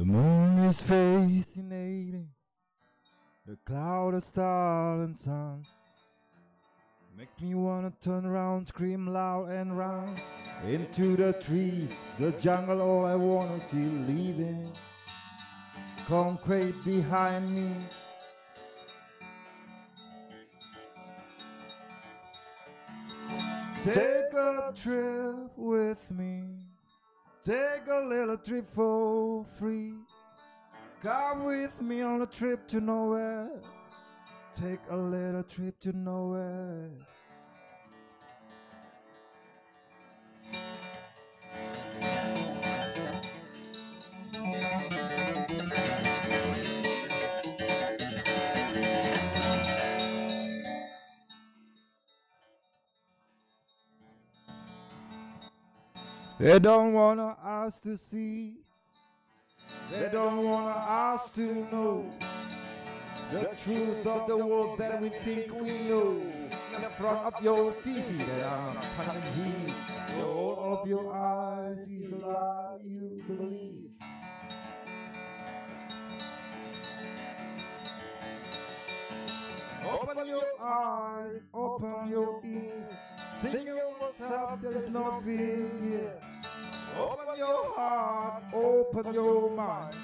The moon is fascinating, the cloud, a star and sun. Makes me wanna turn around, scream loud and run into the trees, the jungle, all I wanna see leaving concrete behind me. Take a trip with me, take a little trip for free. Come with me on a trip to nowhere, take a little trip to nowhere. They don't wanna us to see, they don't wanna us to know the truth of the world that we think we know. In front of your TV that I'm coming here, all of your eyes is the lie you believe. Open your eyes, open your ears, think of what's up, there's no fear here. Open your heart, open your mind.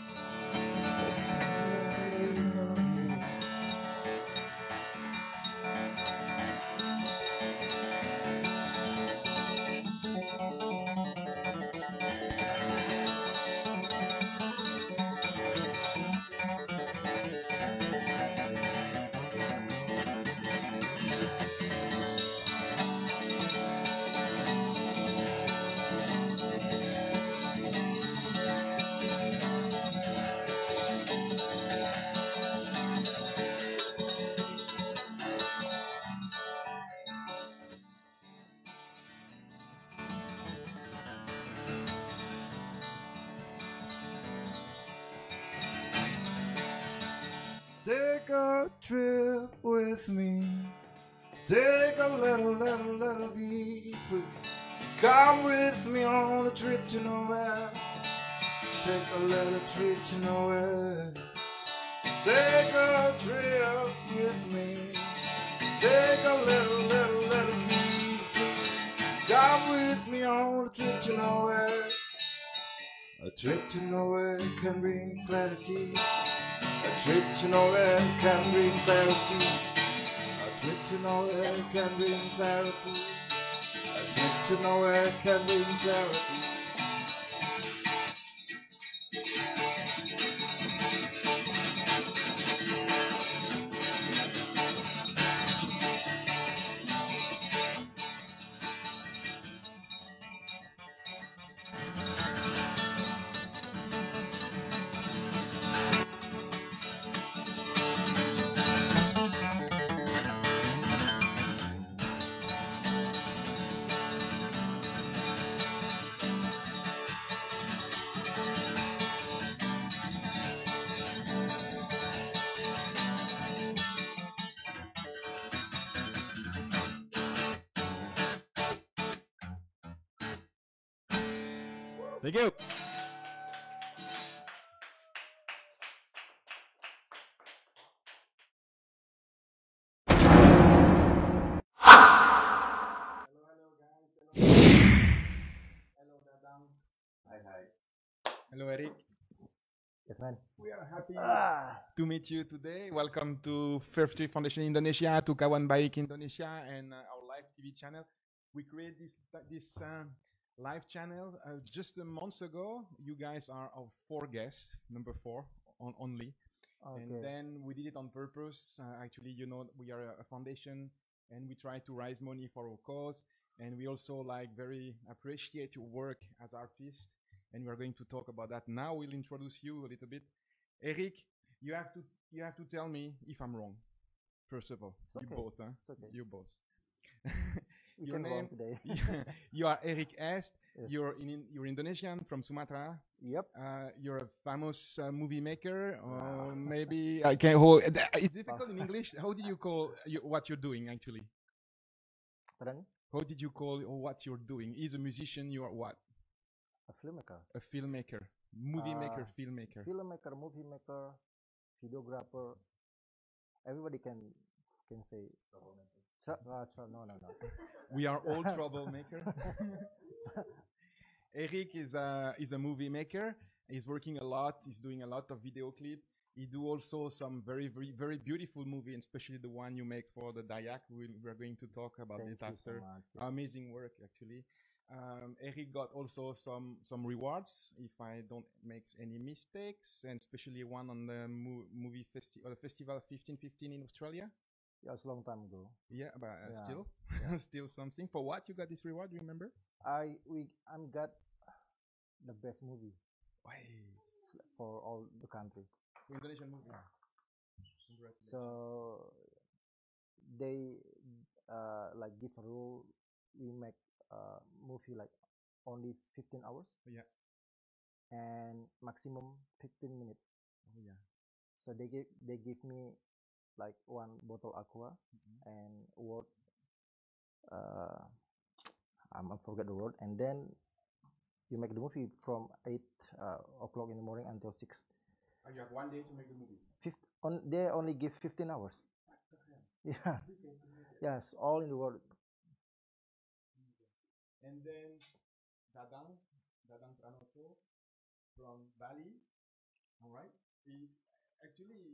Take a trip with me, take a little be free. Come with me on a trip to nowhere, take a little trip to nowhere. Take a trip with me, take a little be free. Come with me on a trip to nowhere. A trip to nowhere can bring clarity. A trip to nowhere can bring clarity. A trip to nowhere can bring clarity. A trip to nowhere can bring clarity. Thank you. Hello guys. Hello Dadang. Hi. Hello Eric. Yes, man. We are happy to meet you today. Welcome to First Tree Foundation Indonesia, to Kawan Baik Indonesia, and our live TV channel. We created this live channel just a month ago. You guys are our 4 guests, number 4 only. Okay. And then we did it on purpose. Actually, you know, we are a foundation and we try to raise money for our cause. And we also very appreciate your work as artists. And we are going to talk about that. Now we'll introduce you a little bit. Eric, you have to tell me if I'm wrong. First of all, okay. You both, huh? It's okay. You both. Your name today. You are Erick Est. Yes. You're Indonesian from Sumatra. Yep. You're a famous movie maker, or maybe I can. It's difficult in English. How did you call what you're doing actually? Pardon? How did you call what you're doing? Is a musician? You are what? A filmmaker. A filmmaker. movie maker, filmmaker. Filmmaker, movie maker, videographer. Everybody can say. No. We are all troublemakers. Erick is a movie maker. He's working a lot. He's doing a lot of video clip. He do also some very, very, very beautiful movie, and especially the one you make for the Dayak. We're going to talk about it after. So amazing work, actually. Erick got also some rewards, if I don't make any mistakes, and especially one on the movie festival 1515 in Australia. Yeah, it's a long time ago. Yeah, but still, still something. For what you got this reward? Remember? I'm got the best movie. Why? For all the country. Indonesian movie. So they like give a rule. We make movie like only 15 hours. Yeah. And maximum 15 minutes. Oh yeah. So they give me like one bottle aqua and word. I forget the word. And then you make the movie from 8 o'clock in the morning until 6. You have 1 day to make the movie. They only give 15 hours. Yeah. Yes, all in the world. And then Dadang Pranoto from Bali. All right. He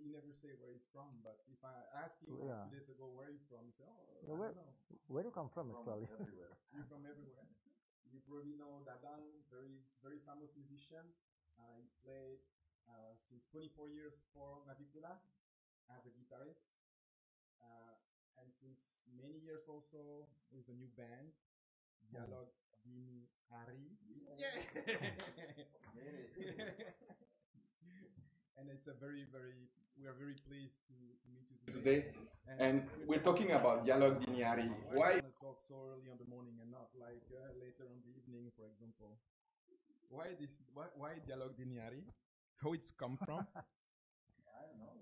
never say where he's from, but if I ask him 2 days ago where he's from, he said, "Oh, I don't know." Where do you come from actually? Everywhere. You're from everywhere. You probably know Dadang, very, very famous musician. He played since 24 years for Navikula as a guitarist. And since many years also with a new band, Dialog Dini Hari. Yeah. And it's a very, very, we are very pleased to meet you today. And we're talking about Dialog Dini Hari. Why you want to talk so early in the morning and not like later in the evening, for example? Why Dialog Dini Hari? How it's come from? I don't know.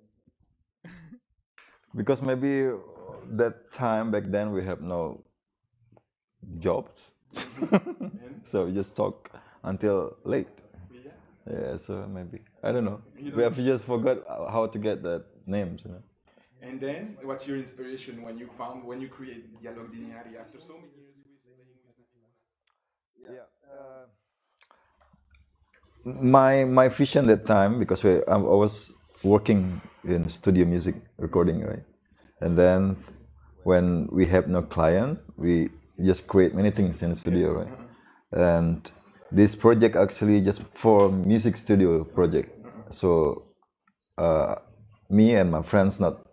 Because maybe that time back then we have no jobs, so we just talk until late. Yeah, so maybe I don't know. We have just forgot how to get the names. And then, what's your inspiration when you create Dialog Dini Hari after so many years with playing with Navikula? My vision that time, because I was working in studio music recording, right? And then when we have no client, we just create many things in the studio, right? And this project actually just for music studio project. So me and my friends not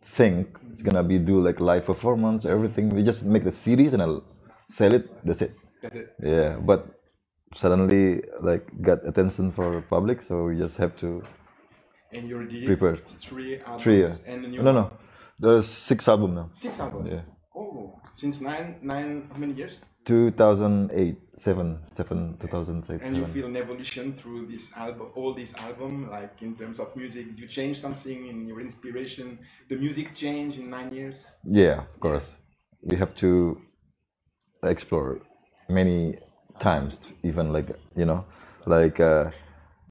think it's gonna be do like live performance, everything. We just make the series and I'll sell it. That's it. Yeah, but suddenly like got attention for public, so we just have to. And you already prepared 3 albums. 3, yeah. And a new No. There's 6 albums now. 6 albums? Yeah. Oh, since nine, how many years? 2008, 2007. And you feel an evolution through this album, all this album, like in terms of music. Did you change something in your inspiration? The music's changed in 9 years? Yeah, of course. We have to explore many times, even like,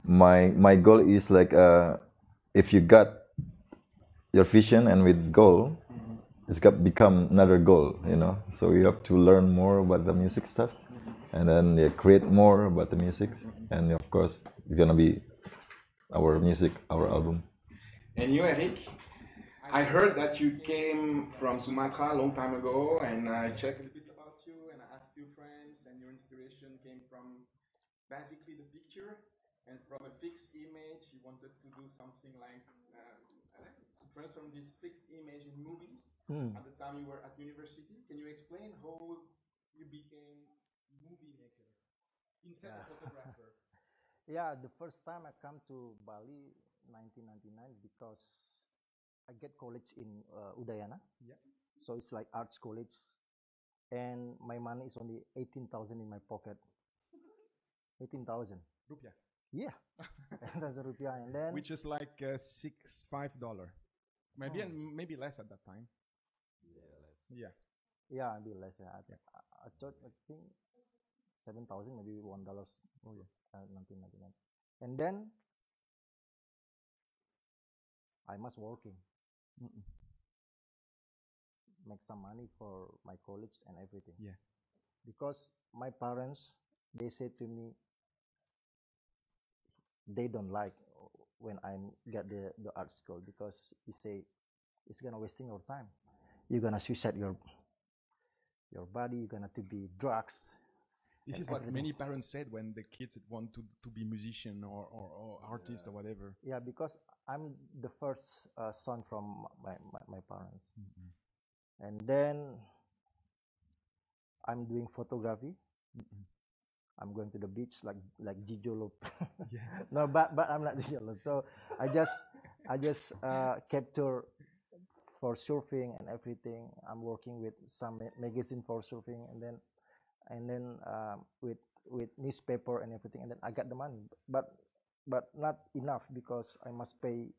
my goal is like, if you got your vision and with goal, it's got become another goal, So you have to learn more about the music stuff, and then create more about the music, and of course it's gonna be our music, our album. And you, Erick, I heard that you came from Sumatra a long time ago, and I checked a little bit about you, and I asked your friends, and your inspiration came from basically the picture. And from a fixed image, you wanted to do something like to transform this fixed image in movies. At the time you were at university. Can you explain how you became movie maker instead of photographer? Yeah, the first time I come to Bali, 1999, because I get college in Udayana. Yeah. So it's like arts college, and my money is only 18,000 in my pocket. 18,000 rupiah. Yeah, 18,000 rupiah, and then which is like $5, maybe maybe less at that time. Yeah, maybe less. I thought I think 7,000, maybe $1. Oh yeah, 1999. And then I must working, make some money for my college and everything. Yeah. Because my parents, they said to me, they don't like when I get the art school, because he say it's gonna wasting your time. You're gonna suicide your body. You're gonna to be drugs. This is what many parents said when the kids want to be musician or artist or whatever. Yeah, because I'm the first son from my parents. And then I'm doing photography. I'm going to the beach like Gijolo. Yeah. No, but I'm not Gijolo. So I just capture for surfing and everything. I'm working with some magazine for surfing, and then with newspaper and everything, and then I got the money, but not enough, because I must pay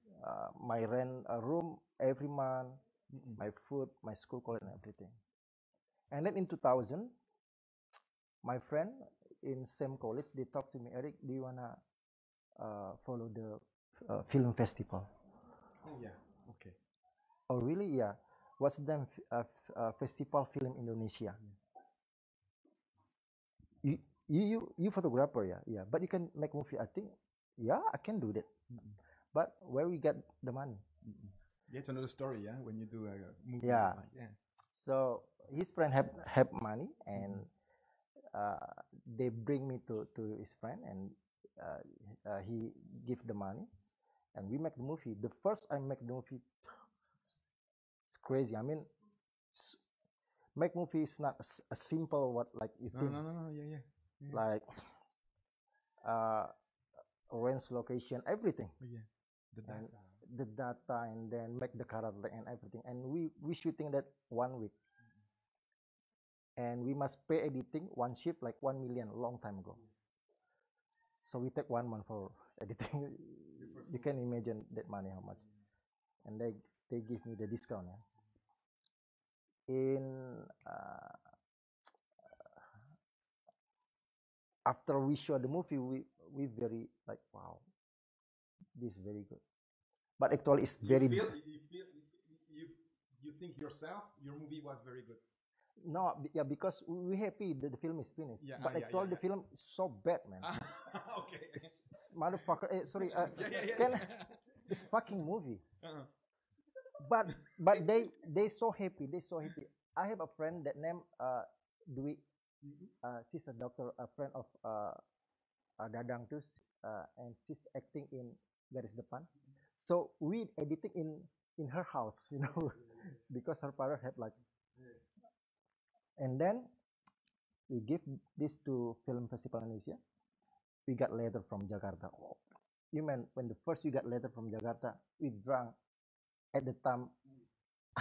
my rent, a room every month, my food, my school college, and everything. And then in 2000, my friend in same college, they talked to me, Eric, do you wanna follow the film festival? Oh yeah, okay. Oh really? Yeah. What's the festival film Indonesia? You photographer, yeah, but you can make movie. I think, yeah, I can do that. But where we get the money? Yeah, it's another story. Yeah, when you do a movie. Yeah. Yeah. So his friend have money, and they bring me to his friend, and he give the money, and we make the movie. The first I make the movie, it's crazy. I mean, make movie is not a simple what like you think. No. Yeah. Like range, location, everything. Oh, yeah. The data, and then make the character and everything. And we shooting that 1 week. And we must pay editing one ship like 1 million long time ago. So we take 1 month for editing. You can imagine that money how much. And they give me the discount. Yeah. In after we show the movie, we very like, wow, this is very good. But actually, it's very. You think yourself your movie was very good? No, yeah, because we happy that the film is finished. Yeah, but actually, the film is so bad, man. Okay. It's motherfucker. Sorry. It's fucking movie. But they so happy. They so happy. I have a friend that name Dwi. She's a doctor, a friend of Dadang too, and she's acting in Garis Depan. So we editing in her house, you know, because her parents had like. And then we give this to Film Festival Indonesia. We got letter from Jakarta. Oh, you mean when the first we got letter from Jakarta, we drank at the time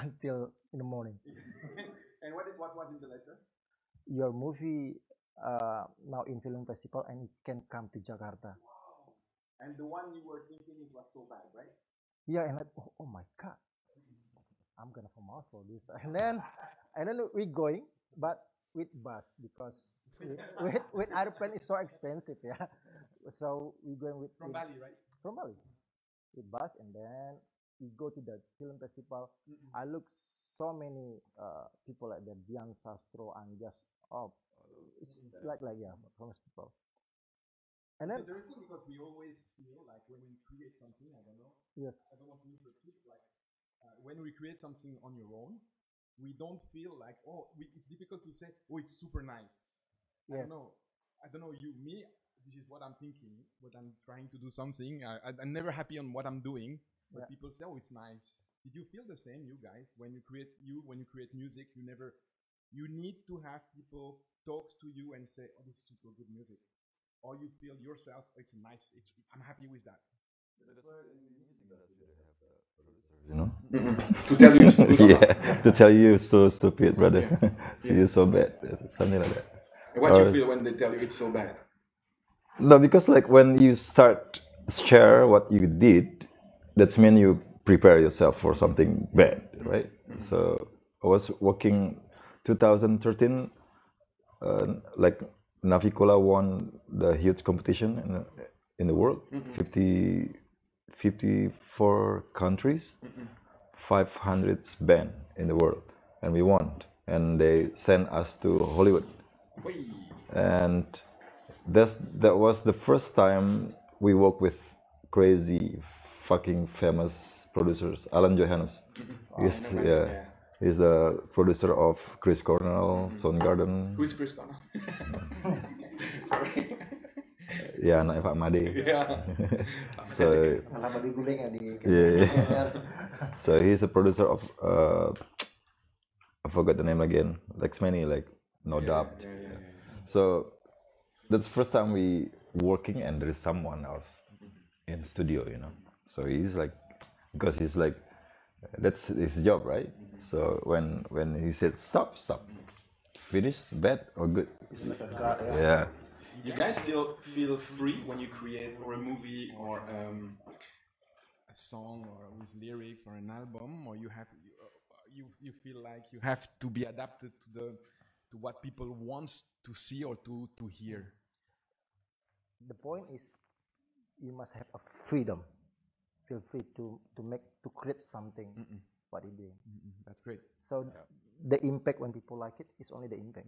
until in the morning. And what was in the letter? Your movie now in film festival, and it can come to Jakarta. Wow. And the one you were thinking it was so bad, right? Yeah, and like, oh my god, I'm gonna come out for this. And then we going, but with bus, because with airplane is so expensive, yeah. So we going with Bali, right? From Bali, with bus, and then we go to the film festival. I look so many people like that, Dian Sastro, and just it's like yeah, famous people. And then it's interesting because we always feel like when we create something, I don't know. Yes. I don't want to use the trick, like when we create something on your own, we don't feel like it's difficult to say it's super nice. Yes. I don't know you, me. This is what I'm thinking. But I'm trying to do something. I'm never happy on what I'm doing. But people say, it's nice. Did you feel the same, you guys, when you create music? You need to have people talk to you and say, this is super good music, or you feel yourself, it's nice. I'm happy with that. You know, to tell you, to tell you so stupid, brother. You're so bad, something like that. What you feel when they tell you it's so bad? No, because like when you start share what you did, that's mean you prepare yourself for something bad, right? So I was working 2013, like Navikula won the huge competition in the world, 54 countries, 500 band in the world, and we won. And they sent us to Hollywood, and that was the first time we worked with crazy, fucking famous producers. Alan Johannes, he's the producer of Chris Cornell, Soundgarden. Who is Chris Cornell? Sorry. Yeah, anak Pak Made. Yeah. So so he's a producer of I forgot the name again. Like many, like No Doubt. So that's the first time we working and there is someone else in the studio, you know. So he's like, because he's like, that's his job, right? So when he said stop, finish, bad or good. Yeah. You guys still feel free when you create or a movie or a song or with lyrics or an album, or you feel like you have to be adapted to what people want to see or to hear? The point is, you must have a freedom. Feel free to create something. What you do. That's great. So the impact when people like it is only the impact.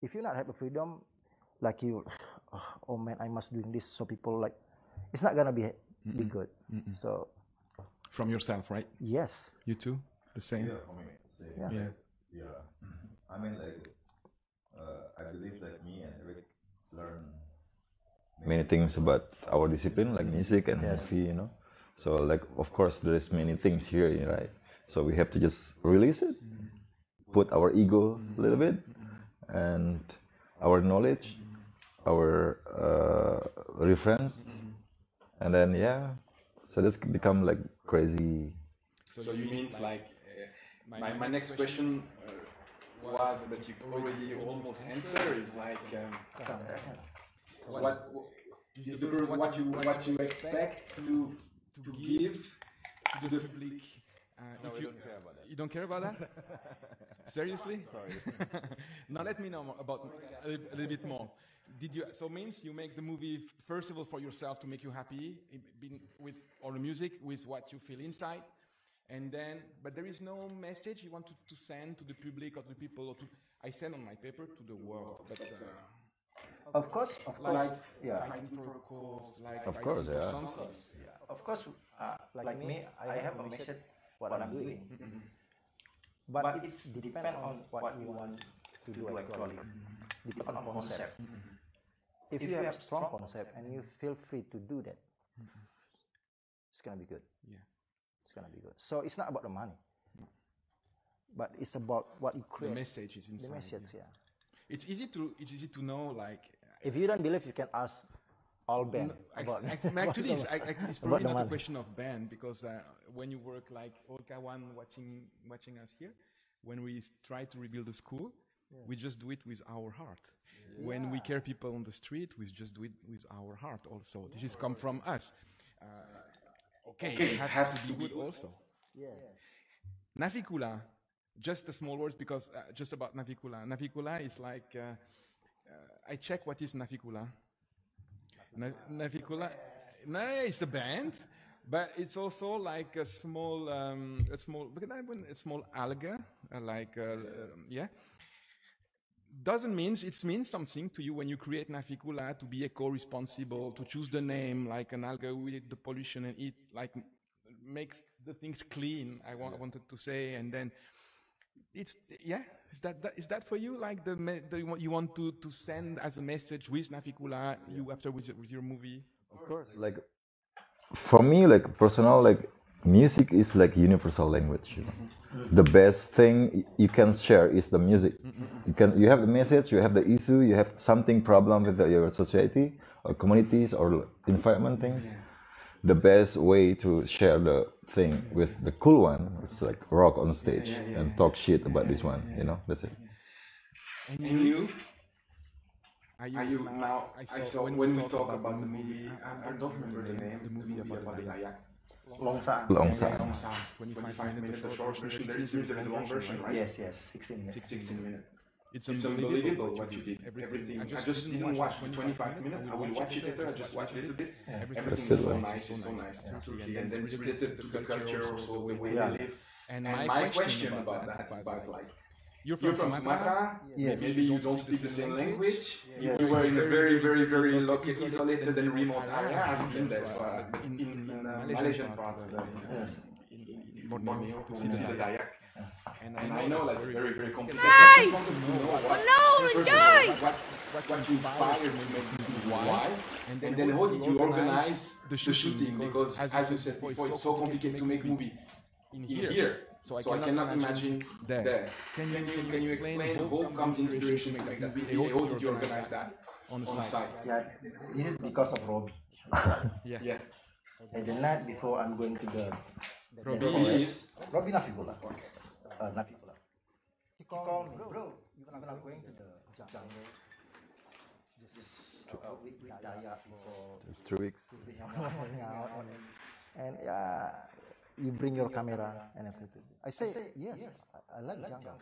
If you not have a freedom, like you, oh man, I must doing this so people like, it's not gonna be good. So from yourself, right? Yes. You too. The same. Yeah, for me, same. Yeah. I mean, like, I believe that me and Erick learn many things about our discipline, like music and movie, you know. So, like, of course, there is many things here, right? So we have to just release it, put our ego a little bit, and our knowledge, our reference, and then so this become like crazy. So you means like my next question was that you already almost answered is like what you expect to give to the public. If you don't care about that? Seriously? Sorry. Now let me know about a little bit more. So means you make the movie first of all for yourself to make you happy with all the music, with what you feel inside, and then but there is no message you want to send to the public or to the people or to. I send on my paper to the world, but of course, fighting for a cause, like of course, for something. Of course, like me, I have a message what I'm doing, but it's depend on what you want to do actually. Depend on concept. If you have a strong concept and you feel free to do that, it's gonna be good. Yeah, it's gonna be good. So it's not about the money, but it's about what you create. The message is inside. The message, It's easy to know. Like, if you don't believe, you can ask all band. Actually, it's probably not a question of band, because when you work like Olkawan watching us here, when we try to rebuild the school, we just do it with our heart. Yeah. When we care people on the street, we just do it with our heart also. This is come from us. It has to be good also. Yes. Navikula, just a small word, because just about Navikula. Navikula is like, I check what is Navikula. Navikula, it's the band, but it's also like a small alga, It means something to you when you create Navikula to be eco-responsible, to choose the name like an alga with the pollution and it like makes the things clean. I wanted to say, and then is that for you like you want to send as a message with Navikula with your movie? Of course, like for me, like personal, like music is like universal language, you know. The best thing you can share is the music. You have the message, you have the issue, you have something problem with your society or communities or environment things. The best way to share the thing with the cool one, it's like rock on stage and talk shit about this one, you know. That's it. And you? Are you now? I saw when we talk about the movie. I don't remember the name. The movie about the Dayak. Long Sang. 25 minutes short version. It seems there is a long version, right? Yes, 16 minutes. 16 minutes. It's unbelievable what you did. Everything. I just didn't watch the 25 minutes. I will watch it later. I just watched a little bit. Everything is so nice. It's so nice. Turkey, and then it's related to the culture, also the way they live. And my question about that was like, you're from Sumatra. Yes. Maybe you don't speak the same language. You were in a very, very, very isolated and remote area. I've been there in the Malaysian part of in Borneo to see the Dayak. And I know that's very, very complicated. I just wanted to know what you inspired me, why, and then how did you organize the shooting? Because as you said before, it's so complicated to make a movie in here. So I cannot imagine there. Can you explain how comes inspiration to make that video? How did you organize that on the site? Yeah, this is because of Robbie. Yeah. The night before I'm going to the Robbie is Robbie Nafigula. Nafigula. He called me, bro. You're not going to the jungle. Just with Dayak people. Just 3 weeks. Hang out and yeah, you bring your camera and everything. I say yes. I like jungle.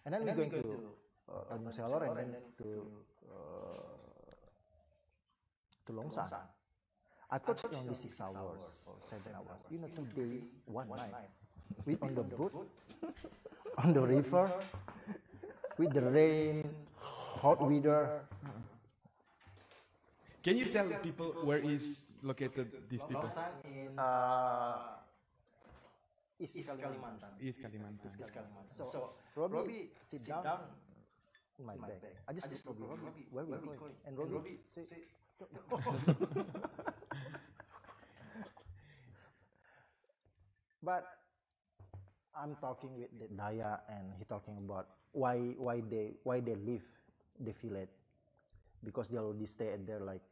And then we're going to Tanjung Selor and then to Longsan. I thought it only 6 hours or 7 hours. 2 days, 1 night. We on the boat, on the river, with the rain, hot weather. Can you tell people where is located these people? In East Kalimantan. East Kalimantan. So Robbie sit down in my bag. I just asked Robbie, where we going? And Robbie say, but I'm talking with the Daya, and he talking about why they live the village, because they already stay there like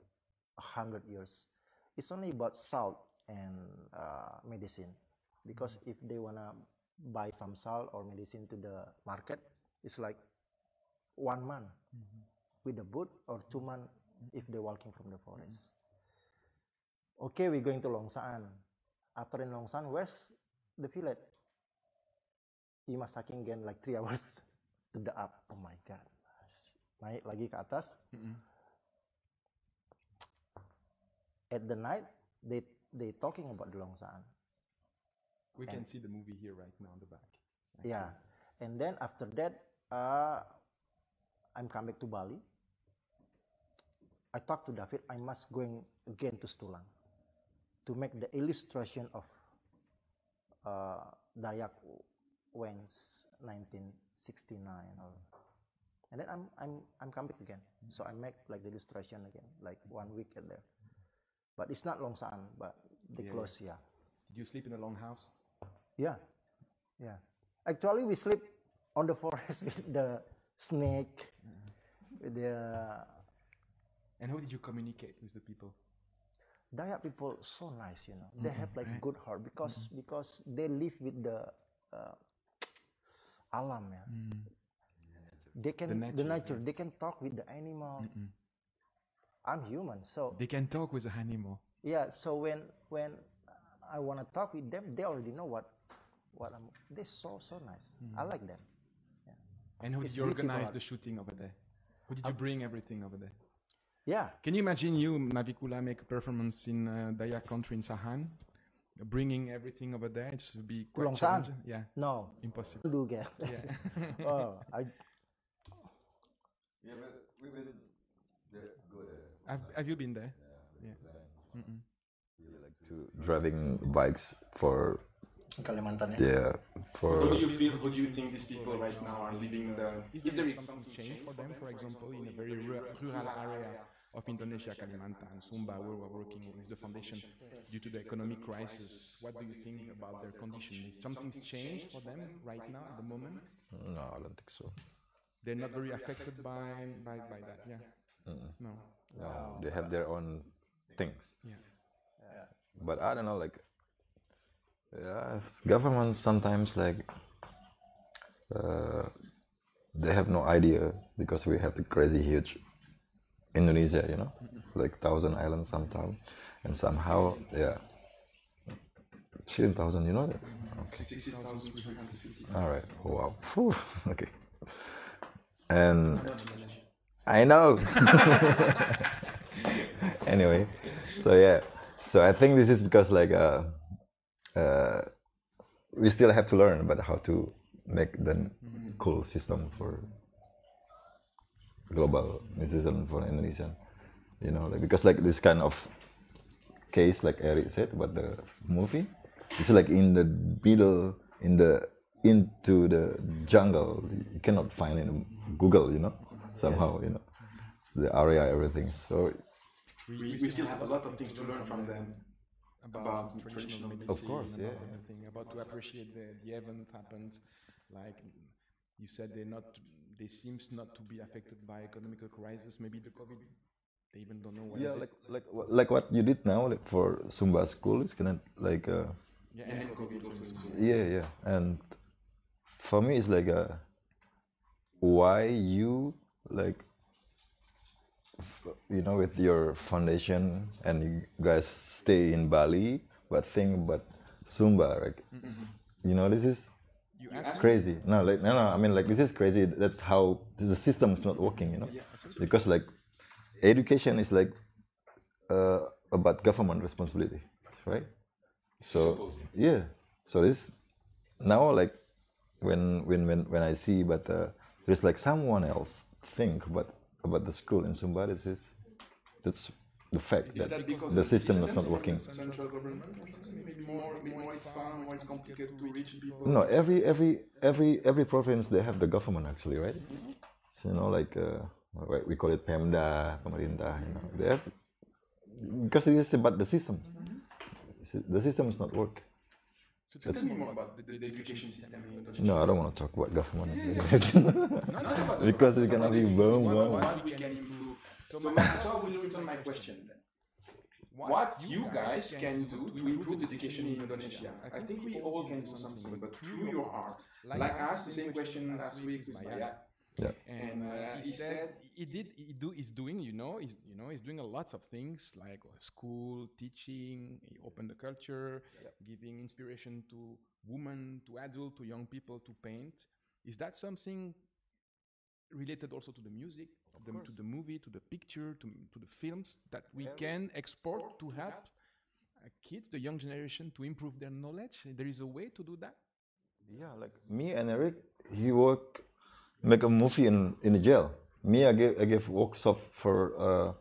100 years. It's only about salt and medicine, because if they wanna buy some salt or medicine to the market, it's like 1 month with the boat, or 2 months if they're walking from the forest. Okay, we're going to Longsaan. After in Longsaan, where's the village? You must hiking again like 3 hours to the up. Oh my God. Naik lagi ke atas. At the night, they talking about the Longsaan. We can see the movie here right now on the back. Yeah. And then after that, I'm come back to Bali. I talked to David, I must going again to Stulang to make the illustration of Dayak Wens 1969. And then I'm come back again. So I make like the illustration again, like 1 week at there. But it's not Longsaan, but the close, yeah. Did you sleep in a long house? Yeah. Actually, we sleep on the forest with the snake, with the... And how did you communicate with the people? Dayak people so nice, They have like good heart because they live with the alam, They can the nature. They can talk with the animal. I'm human, so they can talk with the animal. Yeah, so when I want to talk with them, they already know what I'm. They're so nice. I like them. Yeah. And how did you organize the shooting over there? How did you bring everything over there? Yeah. Can you imagine you, Navikula, make a performance in Dayak country in Sahan, bringing everything over there? It would be quite challenging. Yeah. No. Impossible. Do get. Yeah. Oh, Yeah, but we've been there. Have you been there? Yeah. Mm-mm. We like to driving bikes for Kalimantan. yeah for. How do you feel? How do you think these people right now are living the? Is there something change for them? For example, in a very rural area of Indonesia, Kalimantan, Sumba, where we're working with the foundation, due to the economic crisis, what do you think about their condition? Is something's changed for them right now at the moment? No, I don't think so. They're not very affected by that. Yeah. No. No, they have their own things. Yeah. But I don't know, like, governments sometimes like they have no idea, because we have the crazy huge Indonesia, like 1,000 islands sometimes, and somehow 16,000, you know that? Okay. 60,350. All right. Wow. Whew. Okay. And I know. Anyway, so yeah, so I think this is because like we still have to learn about how to make the cool system for global musician for Indonesian, you know, like, because like this kind of case, like Eric said about the movie, it's like in the middle, into the jungle. You cannot find in Google, you know, somehow, you know, the area, everything. So we still have a lot of things to learn from them about traditional medicine, of course, yeah, about everything, about to appreciate the event happened. Like you said, they seems not to be affected by economical crisis. Maybe the COVID, they even don't know what yeah, is it. like what you did now, like for Zumba school, it's kind of like Yeah, and COVID also. yeah, and for me, it's like why you like, you know, with your foundation and you guys stay in Bali, but think about Zumba, right? You know, this is You asked crazy. No, like no, I mean, like, this is crazy. That's how the system is not working, you know, because like education is like about government responsibility, right? So yeah, so this now, like, when I see, but there's like someone else think about the school in Sumba. That's the fact that the system is not working. central government or something. Maybe more it's far, more it's complicated to reach people. No, every province they have the government actually, right? So, you know, like we call it Pemda, pemerintah. You know, they have, because it is about the system. The system is not work. So tell me more about the education system in Indonesia. No, I don't want to talk about government. Because it's gonna be boom. What we can improve. So I will return my question then. What you guys can do to improve education in Indonesia? I think we all can do something, but through your art. Like I asked the same question last week with Bayak. Yeah. And he said he's doing, he's doing a lots of things like school, teaching, he opened the culture, giving inspiration to women, to adults, to young people to paint. Is that something related also to the music, to the movie, to the picture, to the films that we can export to help kids, the young generation, to improve their knowledge? There is a way to do that? Yeah, like me and Eric, he make a movie in a jail. Me, I gave workshop for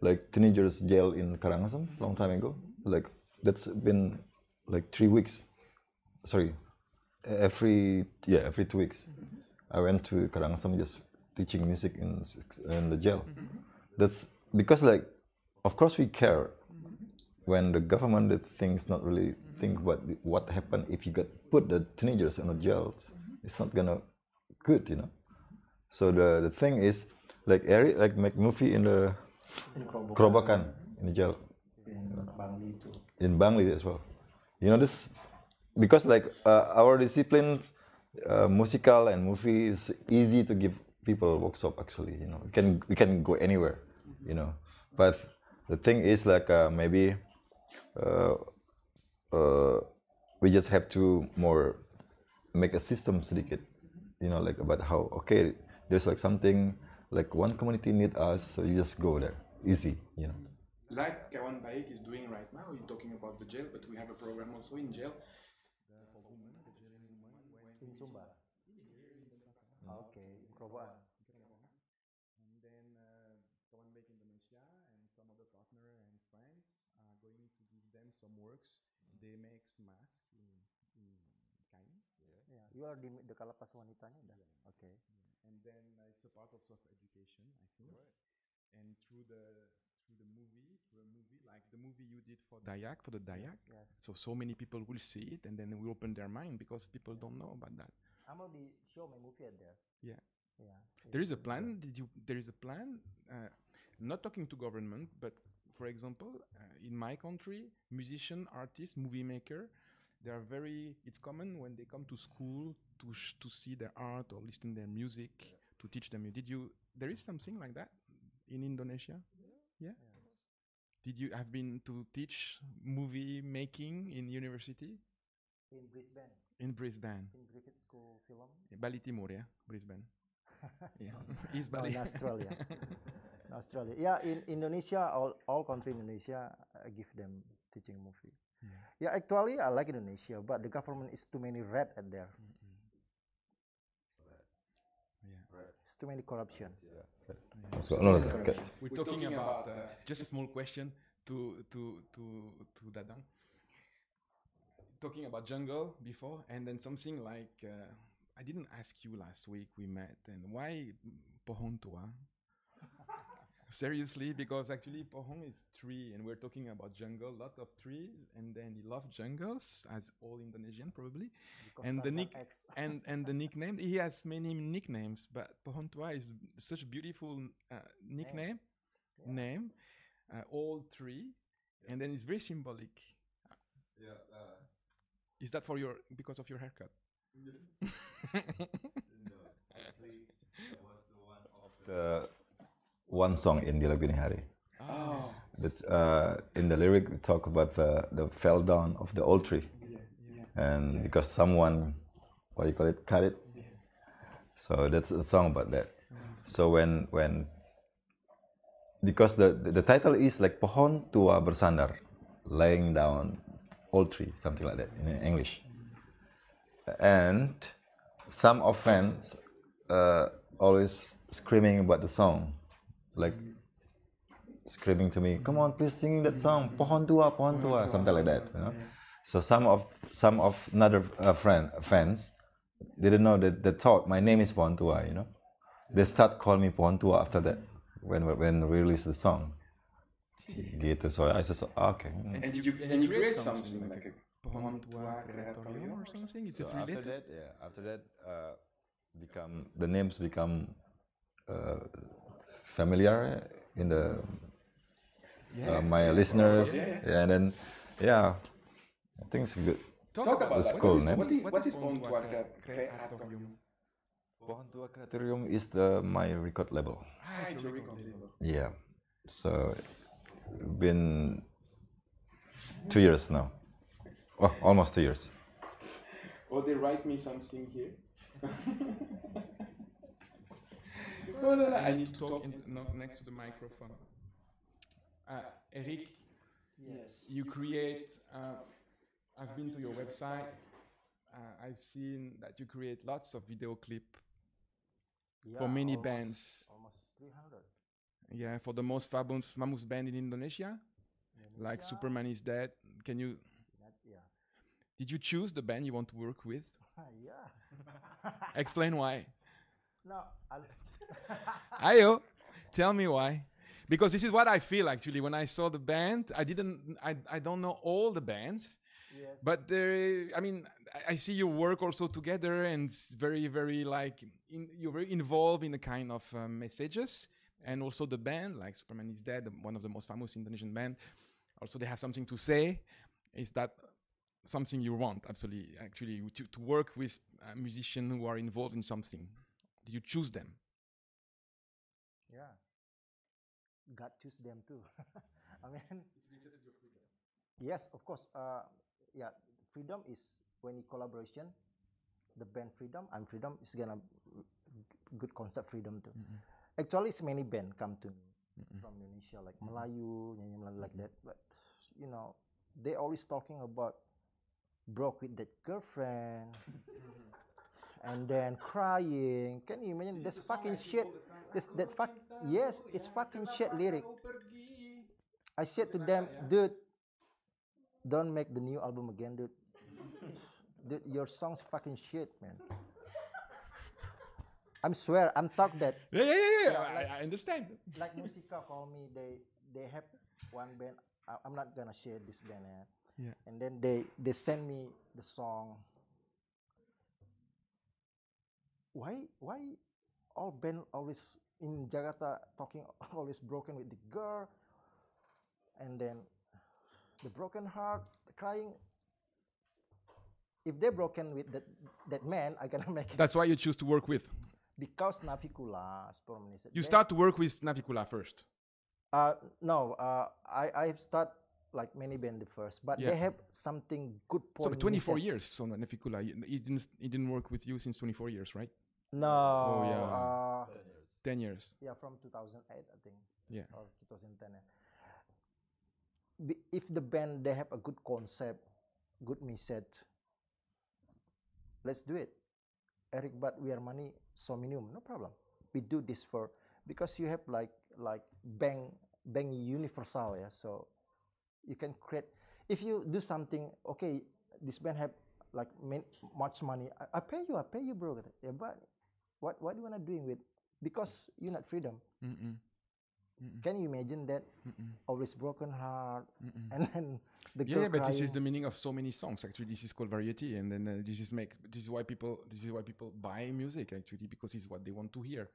like teenagers jail in Karangasem long time ago. Like that's been like 3 weeks. Sorry, every 2 weeks. I went to Karangasem just teaching music in the jail. That's because, like, of course we care when the government did things not really think what happened if you put the teenagers in the jails. It's not gonna good, you know. So the thing is, like Eric, like, make movie in the Kerobokan in the jail. In Bangli too. In Bangli as well. You know this because like our discipline, musical and movie, is easy to give people workshop actually. You know, we can go anywhere. You know, but the thing is like maybe we just have to more make a system sedikit. You know, like about how there's like something like one community need us, so you just go there, easy. You know. Like Kawan Baik is doing right now, you're talking about the jail, but we have a program also in jail. In Sumba. Okay, in Kerobokan. And then Kawan Baik Indonesia and some other partner and friends are going to give them some works. They make masks in kain. Yeah, you are the Kalapas wanitanya dah. Okay. And then it's a part of education, I think. And through a movie like the movie you did for Dayak, for the Dayak. Yes. So many people will see it, and then we open their mind because people don't know about that. I'm already show my movie at there. Yeah. Yeah. There is a plan. There is a plan. Not talking to government, but for example, in my country, musician, artist, movie maker, they are very. It's common when they come to school to see their art or listen their music, to teach them. There is something like that in Indonesia? Yeah. Did you have been to teach movie making in university? In Brisbane. In Brisbane. In Griffith School Film. Bali Timur, yeah, Brisbane. Yeah, East No, Bali. in Australia. In Australia. Yeah, in Indonesia, all country in Indonesia, I give them teaching movie. Yeah, actually, I like Indonesia, but the government is too many red at there. Yeah. It's too many corruption. So, no, that's good. We're talking about just a small question to Dadang. Talking about jungle before, and then something like I didn't ask you last week we met, and why pohon tua? Seriously, because actually pohon is tree, and we're talking about jungle, lots of trees, and then he loves jungles, as all Indonesian probably. Because And the Tarzan X. and the nickname, he has many nicknames, but pohon tua is such a beautiful nickname name, all tree, and then it's very symbolic. Yeah. Is that because of your haircut? No, actually, that was the one of the one song in Di Lagu Ini Hari. Oh. But in the lyric, we talk about the fell down of the old tree, and because someone, what do you call it, cut it. So that's a song about that. So when because the title is like pohon tua bersandar, laying down old tree, something like that in English. And some of fans always screaming about the song, like screaming to me, "Come on, please sing that song, pohon tua, something like that." You know. So some of another fans didn't know that they thought my name is pohon tua. You know, they start calling me pohon tua after that when we released the song. Gitu. So I said, okay. And you create something like a pohon tua creatorium or something? Is it related? After that, the names become familiar in the my listeners, and then I think it's good. Talk about It's that. cool, What is pohon tua creatorium? Pohon Tua Creatorium is my record label. It's a record label. Yeah, so been 2 years now. Oh, almost 2 years. Or they write me something here. No, I need to talk next to the microphone. Erick, Yes. you create. I've been to your website. I've seen that you create lots of video clip for many bands. Almost 300. Yeah, for the most famous band in Indonesia, like Superman is Dead. Can you? Did you choose the band you want to work with? Yeah. Explain why. No, Ayo, tell me why. Because this is what I feel actually when I saw the band. I don't know all the bands, yes. but I see you work also together, and it's very, very like you're very involved in the kind of messages, and also the band like Superman is Dead, one of the most famous Indonesian band. Also, they have something to say. Is that something you want actually to work with musicians who are involved in something? Do you choose them? Yeah. God choose them too. I mean, yes, of course. Freedom is when you collaboration. The band freedom, I'm freedom is gonna good concept freedom too. Actually, it's many band come to me from Indonesia, like Melayu, nyanyi Melayu like that. But you know, they always talking about broke with that girlfriend. And then crying. Can you imagine? This fucking shit. Yes, it's fucking shit lyric. I said to them, dude, don't make the new album again, dude. Dude, your song's fucking shit, man. I'm swear, I'm talk that. Yeah. I understand. Like Musica call me, they have one band. I'm not gonna share this band, Yeah. And then they send me the song. Why all band always in Jakarta talking always broken with the girl, and then the broken heart crying. If they're broken with that man, I cannot make it. That's why you choose to work with. Because Navikula, You start to work with Navikula first. No, I start like many band the first, but they have something good point. So 24 years, so Navikula, he didn't work with you since 24 years, right? No. Oh, yeah. 10 years. Yeah, from 2008, I think. Yeah. Or 2010. If the band they have a good concept, good message, let's do it. Eric, but we are money so minimum, no problem. We do this for because you have like bank universal, yeah. So you can create. If you do something, okay, this band have like much money. I pay you, bro. Yeah, but what do you wanna doing with? Because you not freedom. Can you imagine that? Always broken heart, and then the girl but this crying. is the meaning of so many songs. Actually, this is called variety, and then this is why people buy music actually, because it's what they want to hear.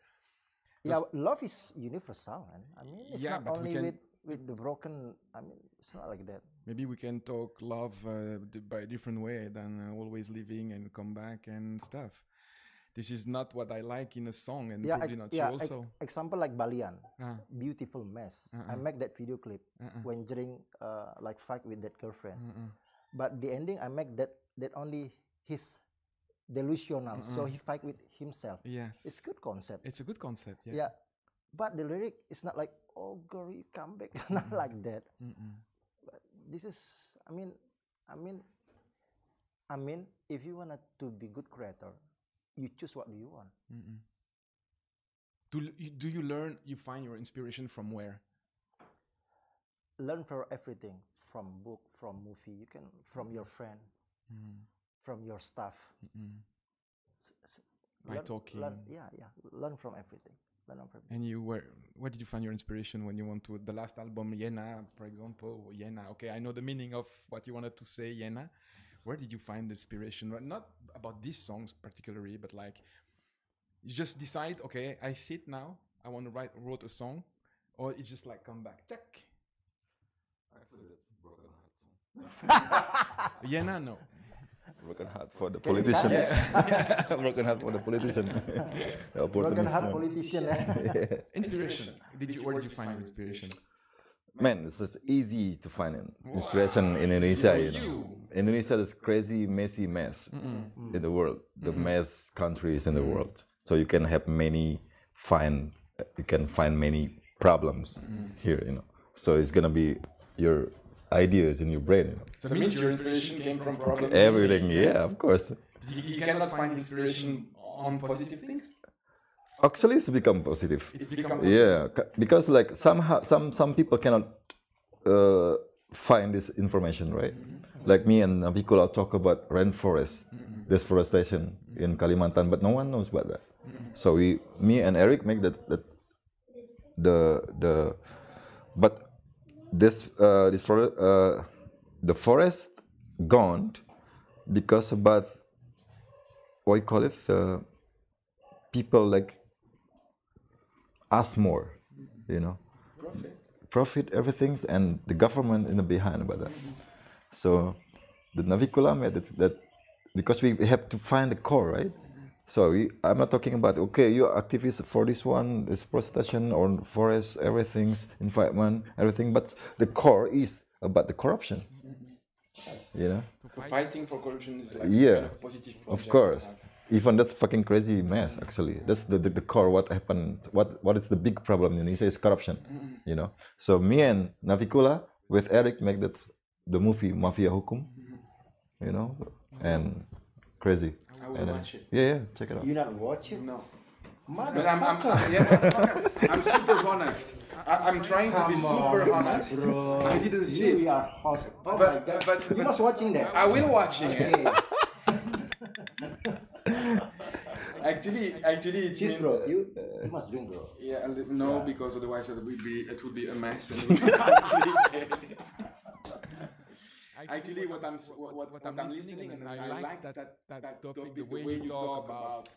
Yeah, love is universal, man. I mean, it's Yeah, not but we only can- with the broken. I mean, it's not like that. Maybe we can talk love by a different way than always leaving and come back and stuff. This is not what I like in a song, and probably not you also. Example like Balian, Uh, beautiful mess. I make that video clip when during like fight with that girlfriend. But the ending, I make that only his delusional, so he fight with himself. Yes, It's good concept. it's a good concept. Yeah. Yeah, but the lyric is not like, oh girl, you come back, not like that. But this is, I mean, if you want to be good creator, you choose what do you want. Do you learn? You find your inspiration from where? Learn from everything, from book, from movie. You can from your friend, from your staff. By talking. Learn from everything. And where did you find your inspiration when you want to? The last album, Yena, for example, Yena. Okay, I know the meaning of what you wanted to say, Yena. Where did you find the inspiration? Not about these songs particularly, but like you just decide, okay, I sit now, I want to wrote a song, or it's just like come back, check. Actually, that's broken heart song. Yena, no. Broken heart for the politician. Broken heart for the politician. The broken heart opportunist. politician. Inspiration. Where did you find your inspiration? Man, it's just easy to find inspiration in Indonesia. You know, Indonesia is crazy, messy mess in the world. The mess countries in the world. So you can have you can find many problems here. You know, so it's gonna be your ideas in your brain. You know? So it means your inspiration came from problems. Everything, yeah, of course. You cannot find inspiration on positive things. Actually, it's become positive. It's become Yeah, because like somehow some people cannot find this information, right? Like me and Navikula talk about rainforest, deforestation in Kalimantan, but no one knows about that. So me and Eric make that but the forest gone because about what you call it, people like ask more, you know, profit everything, and the government in the behind about that. So the Navikula made that because we have to find the core, right? So I'm not talking about, okay, you're activist for this one, this protection or forest, everything's environment, everything, but the core is about the corruption. You know? So fighting for corruption is like Yeah, kind of positive project. of course. Even that's fucking crazy mess, actually. That's the core. What happened? What is the big problem in Indonesia is corruption. You know. So me and Navikula with Eric make the movie Mafia Hukum. You know, and crazy. I will watch it. Yeah, check it out. You not watch it? No. But I'm super honest. I'm trying to be super honest. Bro, I didn't see we it. are host. Oh But- my God. but- You must watching that. I will watching it. Okay. Actually, it's Cheers, bro. You must drink, bro. Yeah, no, because otherwise it would be a mess. And it would be Actually, what I'm listening, and I like that topic, the way you talk about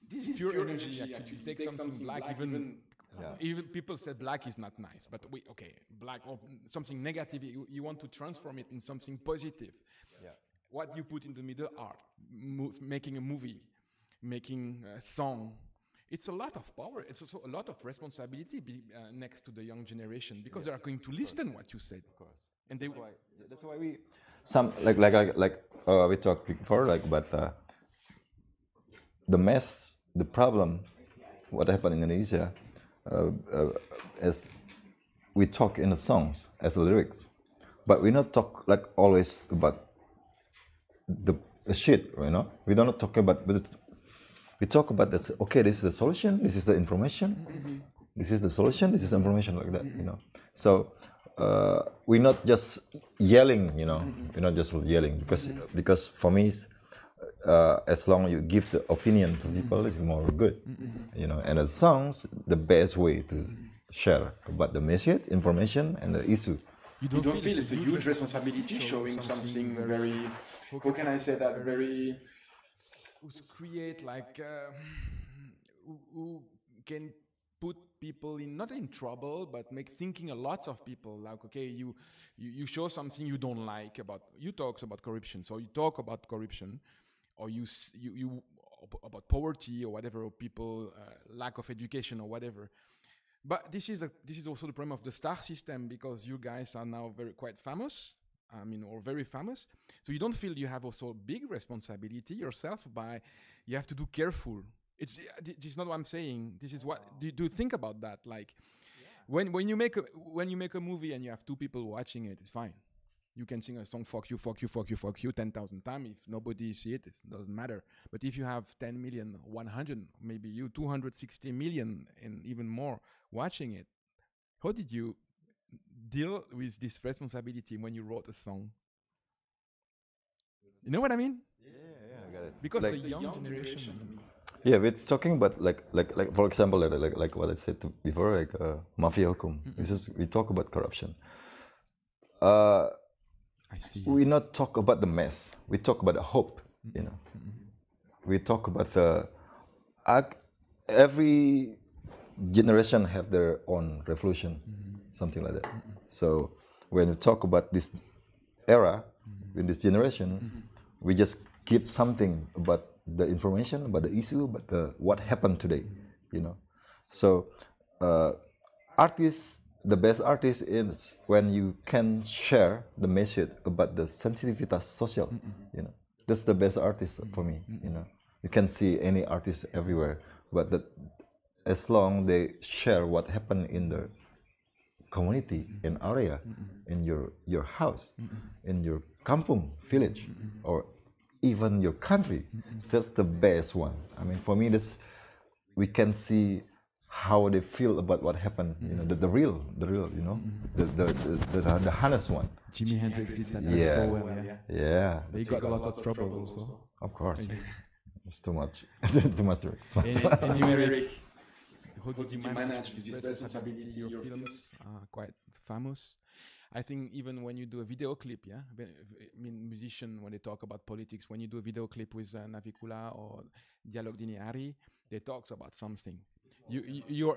this pure energy. Actually, take something black, even people said black is not nice, but black or something negative. You want to transform it in something positive. Yeah. What you put in the middle, art, making a movie, making a song. It's a lot of power. It's also a lot of responsibility next to the young generation, because they are going to listen what you said. Of course. And that's why we we talked before, like, but the mess the problem, what happened in Indonesia, is we talk in the songs as the lyrics, but we not talk like always about the shit, you know. We don't talk about, but we talk about that. Okay, this is the solution. This is the information. This is the solution. This is information, like that, you know. So we're not just yelling, you know. We're not just yelling because for me, as long as you give the opinion to people, it's more good, you know. And the songs, the best way to share about the message, information, and the issue. You don't feel it's a huge responsibility showing something very, how can I say that, very, who's create like, who can put people in, not in trouble, but make thinking a lots of people, like, okay, you show something you don't like about, you talks about corruption, so you talk about corruption, or you about poverty or whatever, or people lack of education or whatever. But this is also the problem of the star system, because you guys are now quite famous, I mean, or very famous. So you don't feel you have also a big responsibility yourself by, you have to do careful. This is not what I'm saying. This is what, do you think about that? Like, when you make a movie and you have two people watching it, it's fine. You can sing a song, fuck you, fuck you, fuck you, fuck you, 10,000 times. If nobody see it, it doesn't matter. But if you have 10 million, 100, maybe you 260 million and even more watching it, how did you deal with this responsibility when you wrote a song? You know what I mean? Yeah, I got it. Because like, the young generation. Yeah, we're talking about like for example, like what I said before, like mafia hukum. We talk about corruption. I see. We not talk about the mess. We talk about the hope. You know, we talk about the every generation have their own revolution, something like that. So when we talk about this era, in this generation, we just give something about the information, about the issue, about what happened today, you know. So artists, the best artist is when you can share the message about the sensitivitas social, you know. That's the best artist for me, you know. You can see any artist everywhere, but as long they share what happened in the community, in area, in your house, in your kampung, village, or even your country, that's the best one. I mean, for me, we can see how they feel about what happened. You know, the real, you know, the honest one. Jimi Hendrix did that Yeah. so well, yeah. Yeah. He got a lot of trouble also. Of course. It's too much, too much drugs. And you, Erick, how did you manage this responsibility? Your films are quite famous. I think even when you do a video clip, yeah, I mean, musicians, when they talk about politics, when you do a video clip with Navikula or Dialog Dini Hari, they talk about something. You're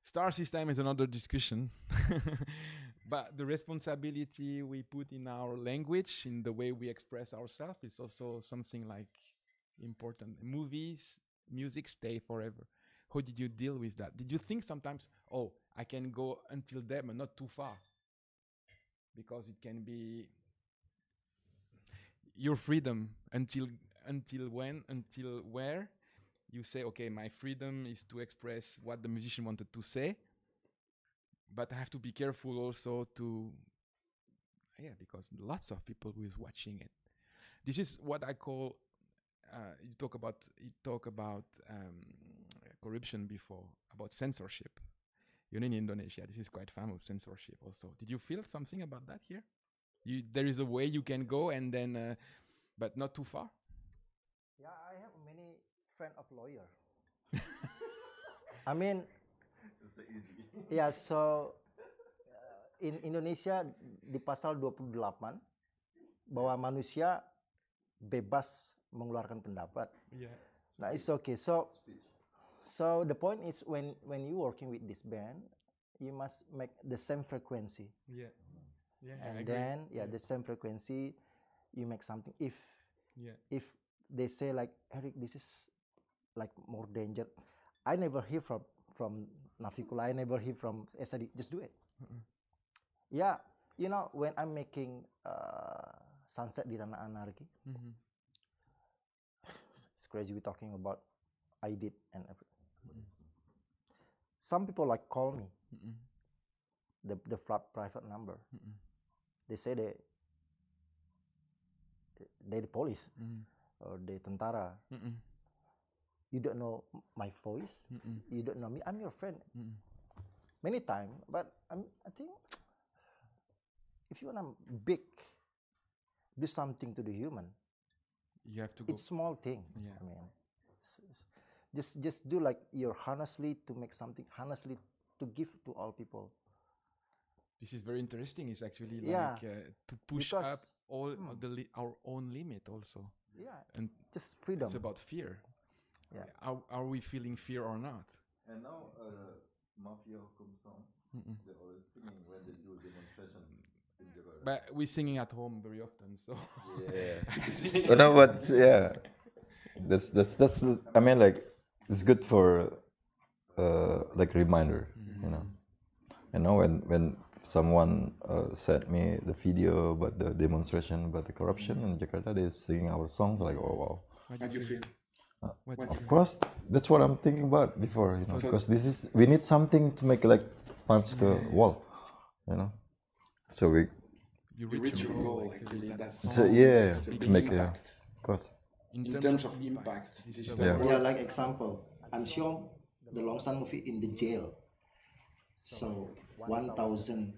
star system is another discussion. But the responsibility we put in our language, in the way we express ourselves, is also something like important. Movies, music stay forever. How did you deal with that? Did you think sometimes, oh, I can go until there, but not too far? Because it can be your freedom until when, until where you say, okay, my freedom is to express what the musician wanted to say, but I have to be careful also to, because lots of people who is watching it. This is what I call, you talk about corruption before, about censorship. You know, in Indonesia, this is quite famous, censorship also. Did you feel something about that here? There is a way you can go and then, but not too far? Yeah, I have many friend of lawyer. I mean, yeah, so in Indonesia di pasal 28 bahwa manusia bebas mengeluarkan pendapat. Yeah. Nah, it's okay. So the point is when you working with this band, you must make the same frequency. Yeah. Yeah. And then the same frequency, you make something. If they say like, Erick, this is like more danger, I never hear from Navikula, I never hear from SD, just do it. Yeah, you know, when I'm making Sunset di Ranah Anarki, It's crazy. We're talking about I did and everything. Some people like call me the private number. They say they the police or the tentara. You don't know my voice. You don't know me. I'm your friend. Many times, but I think if you wanna do something to the human, you have to go. it's small thing. Yeah. I mean, just do like your honestly to make something honestly to give to all people. This is very interesting. It's actually Yeah. like to push Because- up all our own limit also. Yeah, And just freedom. it's about fear. Yeah. Are we feeling fear or not? And now, Mafia Hukum song, they're always singing when they do demonstration in Jakarta. But we're singing at home very often, so Yeah. You know what? Yeah. That's the, I mean, like, it's good for like reminder, you know. And now when someone sent me the video about the demonstration about the corruption in Jakarta, they're singing our songs, like, oh wow. How do you feel? Of course, that's what I'm thinking about before, you know, because we need something to make like punch the wall, you know. So You reach your goal actually. That's so yeah, to make of course. in terms of impact. This is Yeah. Yeah, like example, I'm sure the Longsan movie in the jail. So 1,000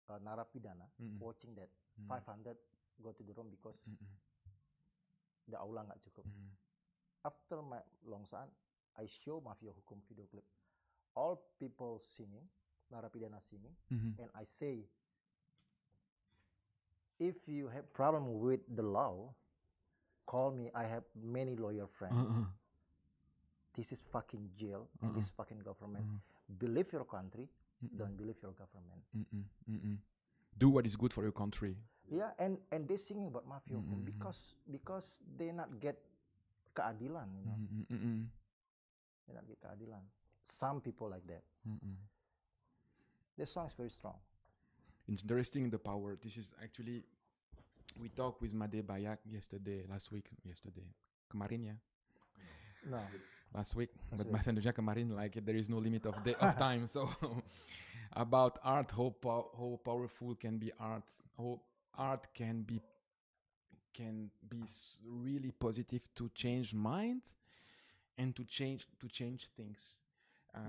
narapidana watching that, 500 go to the room because the aula nggak cukup. After my Longsan, I show Mafia Hukum video clip. All people singing, narapidana singing, and I say, if you have problem with the law, call me. I have many lawyer friends. This is fucking jail. This fucking government. Believe your country. Don't believe your government. Do what is good for your country. Yeah, and they singing about mafia hukum because they not get keadilan, you know. They not get keadilan. Some people like that. This song is very strong. It's interesting the power. This is actually, we talked with Made Bayak kemarin ya. No. Last week, but bahasa Indonesia kemarin, like there is no limit of time. So about art, how powerful can be art, how art can be really positive to change minds and to change things.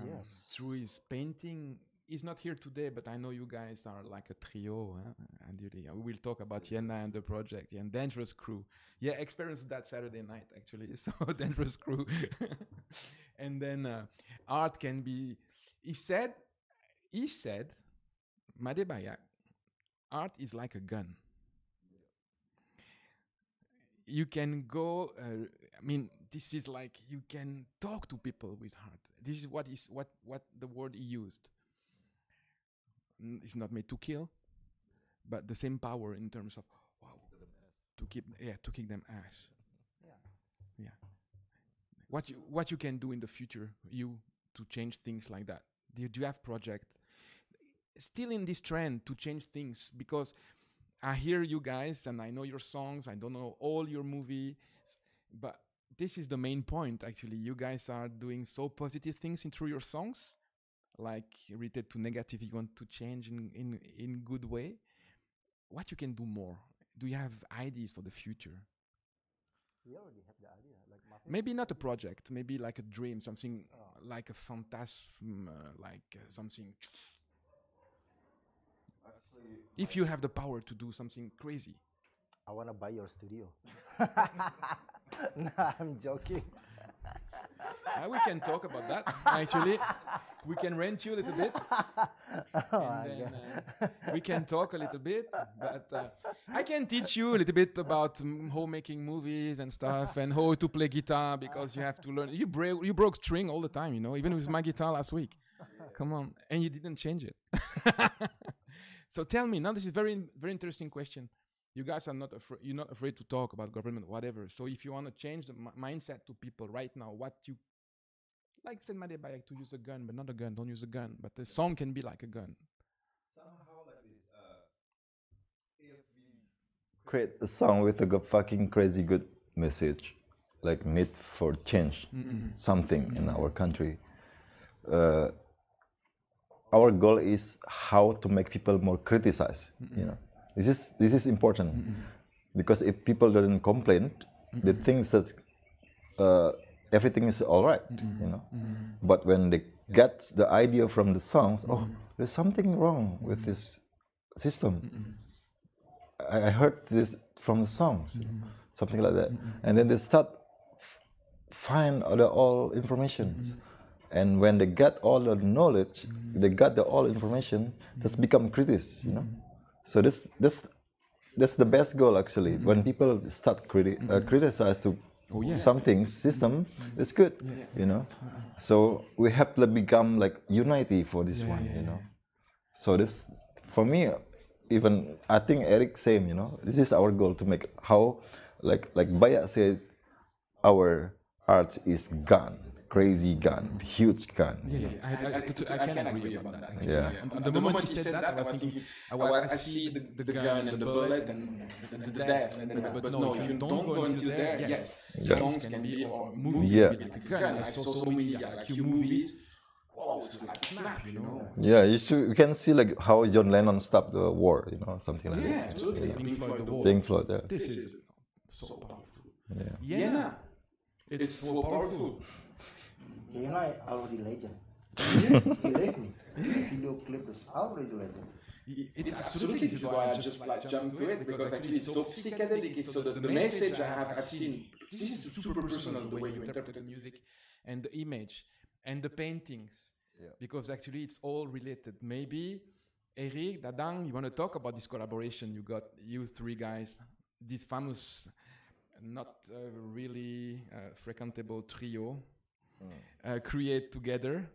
Yes. Through his painting, he's not here today, but I know you guys are like a trio, and we will talk about Yena and the project, and Dangerous Crew. Yeah, experienced that Saturday night actually. So Dangerous Crew, and then art can be. He said, Made Bayak, art is like a gun. You can go. I mean, this is like you can talk to people with art. This is what the word he used. It's not made to kill, but the same power in terms of to kick them ass. Yeah. What you can do in the future, to change things like that. Do you have project still in this trend to change things? Because I hear you guys and I know your songs. I don't know all your movies, but this is the main point. Actually, you guys are doing so positive things through your songs. Like related to negative, you want to change in good way. What you can do more? Do you have ideas for the future? We already have the idea. Like Maybe not a project, maybe like a dream, something like a phantasm, something. Actually, If you have the power to do something crazy. I wanna buy your studio. No, I'm joking. We can talk about that. Actually, we can rent you a little bit, and then we can talk a little bit. But I can teach you a little bit about how making movies and stuff, and how to play guitar, because you have to learn. You broke string all the time, you know, even with my guitar last week. Come on, and you didn't change it. So tell me now. This is very very interesting question. You guys are not afraid. You're not afraid to talk about government, whatever. So if you want to change the mindset to people right now, what you like, said Made Bayak, to use a gun, but not a gun. Don't use a gun. But the song can be like a gun. somehow like this. If we create a song with a fucking crazy good message, like need for change something in our country. Our goal is how to make people more criticize. You know, this is important because if people don't complain, they think that everything is all right. You know, but when they get the idea from the songs, oh, there's something wrong with this system. I heard this from the songs, you know, something like that, and then they start find all information. And when they get all the knowledge, they got the all information, that's become critics, you know. So that's the best goal actually. When people start criticize to something system, it's good, you know. So we have to become like unity for this one, you know. So this, for me, even I think Eric same, you know. This is our goal to make how, like Bayak said, our art is gone. Crazy gun, huge gun. I can agree about that. Actually. Yeah. And the moment he said that, I was thinking, I see the gun and the bullet and the death. But no, if you don't go into there, yes, songs can be, or movies can be like a gun. I saw so many like few movies. Wow, it's like snap, you know. Yeah, you can see like how John Lennon stopped the war, you know, something like that. Yeah, absolutely. Pink Floyd, the war. Pink Floyd, yeah. This is so powerful. Yeah. It's so powerful. You know, I already legend. He left me. Video clip is already legend. It absolutely, this is why I just like jumped to it, because actually it's so psychedelic. So the message I've seen, this is super personal, the way you interpret the music and the image and the paintings, because actually it's all related. Maybe Erick, Dadang, you want to talk about this collaboration you got, you three guys, this famous, not really frequentable trio. Create together,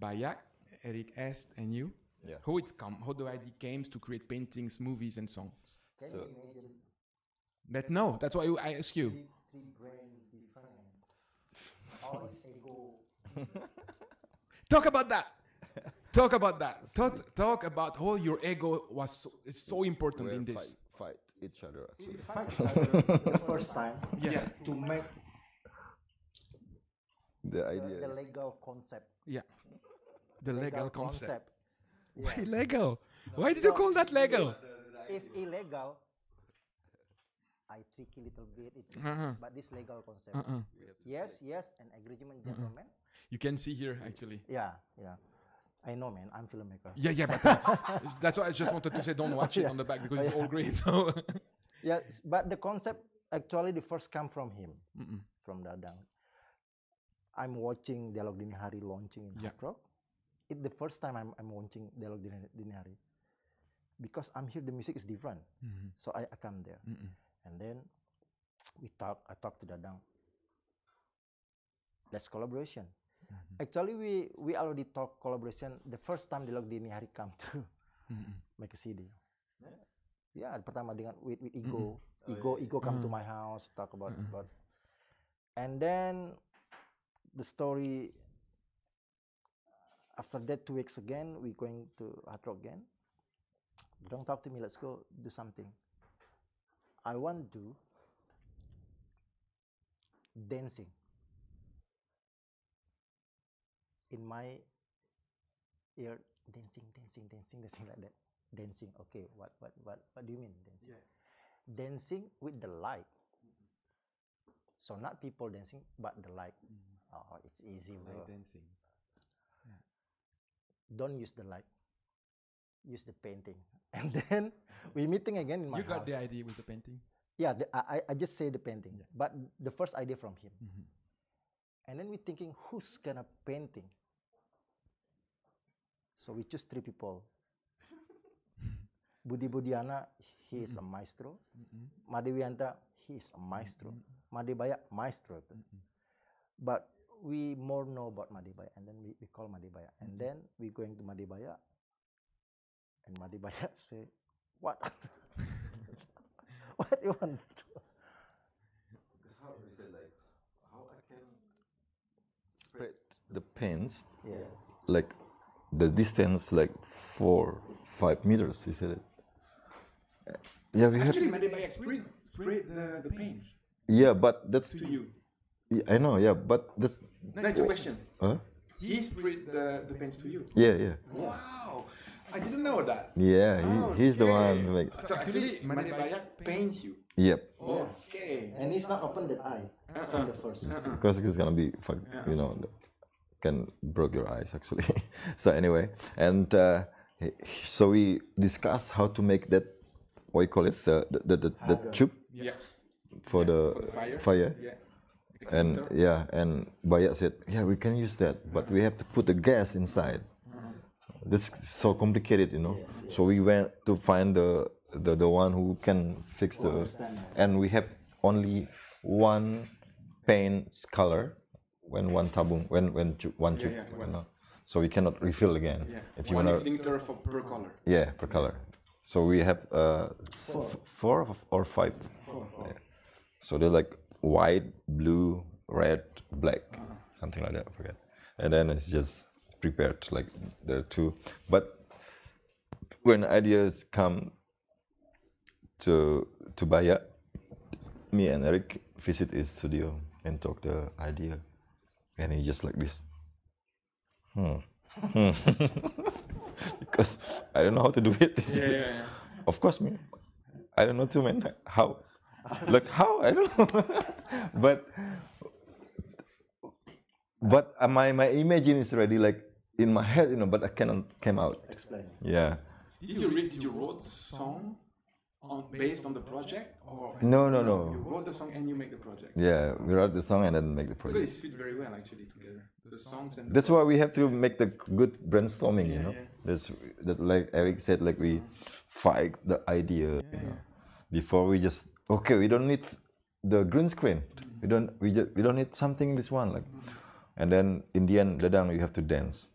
Bayak, Erick Est, and you. Yeah. How the idea came to create paintings, movies, and songs? Can you imagine? But no, that's why I ask you. Three brains different. All is ego. Talk about that. Talk about that. Talk about how your ego was so important in this. Fight each other actually. We fight each other the first time. Yeah. To make The idea the is legal concept. Yeah. The legal concept. Yeah. Why legal? Why did you call that legal? If illegal, I tricky little bit. But this legal concept. Yes, an agreement, gentlemen. You can see here actually. Yeah. I know, man. I'm filmmaker. Yeah, but that's why I just wanted to say don't watch it on the back because it's all great. So. Yes, but the concept actually the first come from him, from Dadang. I'm watching Dialog Dini Hari launching in Hard Rock. It's the first time I'm watching Dialog Dini Hari, because I'm here. The music is different, so I come there, and then I talk to Dadang. Let's collaboration. Actually, we already talk collaboration the first time Dialog Dini Hari come to make a CD. Yeah, pertama dengan with Ego. Ego come to my house, talk about, and then the story. After that, 2 weeks again, we going to Hard Rock again. Don't talk to me. Let's go do something. I want to do dancing in my ear. Dancing like that. Dancing. Okay. What do you mean dancing? Yeah. Dancing with the light. So not people dancing, but the light. Oh, it's easy, bro. Light dancing. Yeah. Don't use the light. Use the painting. And then we meeting again in my house. You got the idea with the painting? Yeah, I just say the painting. Yeah. But the first idea from him. And then we thinking, who's gonna painting? So we choose 3 people. Budi Budiana, he is a maestro. Made Wianta, he is a maestro. Made Bayak, maestro. But we more know about Made Bayak, and then we call Made Bayak. And then we going to Made Bayak, and Made Bayak say, what? What you want to do? Because how we say like how I can spread the paints, like the distance like 4-5 meters. He said it. Yeah, we actually Made Bayak spread the paints. Yeah, but that's to you. yeah, I know. Yeah, but that's Next question. huh? He sprayed the paint to you. Yeah, yeah, Wow, I didn't know that. yeah. He's the one who make. So actually, Mane Bayak paint you. Yep. Okay. And it's not open that eye from the first. Because it's gonna be you know, can broke your eyes actually. So anyway, and so we discussed how to make that, what you call it, the tube Yeah. for the fire. Yeah. And yeah, and Bayak said, yeah, we can use that, but we have to put the gas inside. This is so complicated, you know. So we went to find the one who can fix the, and we have only one paint color when one tabung, when one tube, you know. So we cannot refill again. Yeah. If you One wanna, extinctor for per color. yeah, per color. So we have four or five. Yeah. So they're like white, blue, red, black, something like that. I forget. And then it's just prepared like there are two. But when ideas come to Bayak, me and Eric visit his studio and talk the idea, and he just like this. Because I don't know how to do it. Yeah. Of course, me. I don't know too, man. How? Like how? I don't know. But my imagine is already like in my head, you know. But I cannot come out. Explain. Yeah. Did you wrote the song based on the project, or No. you wrote the song and you make the project? Yeah, we wrote the song and then make the Because project. it fit very well actually together. The songs and That's why we have to make the good brainstorming, you know. yeah. That's that, like Eric said, like we fight the idea, you know, before we just okay. We don't need the green screen. We don't need something this one like, and then in the end, Dadang, you have to dance.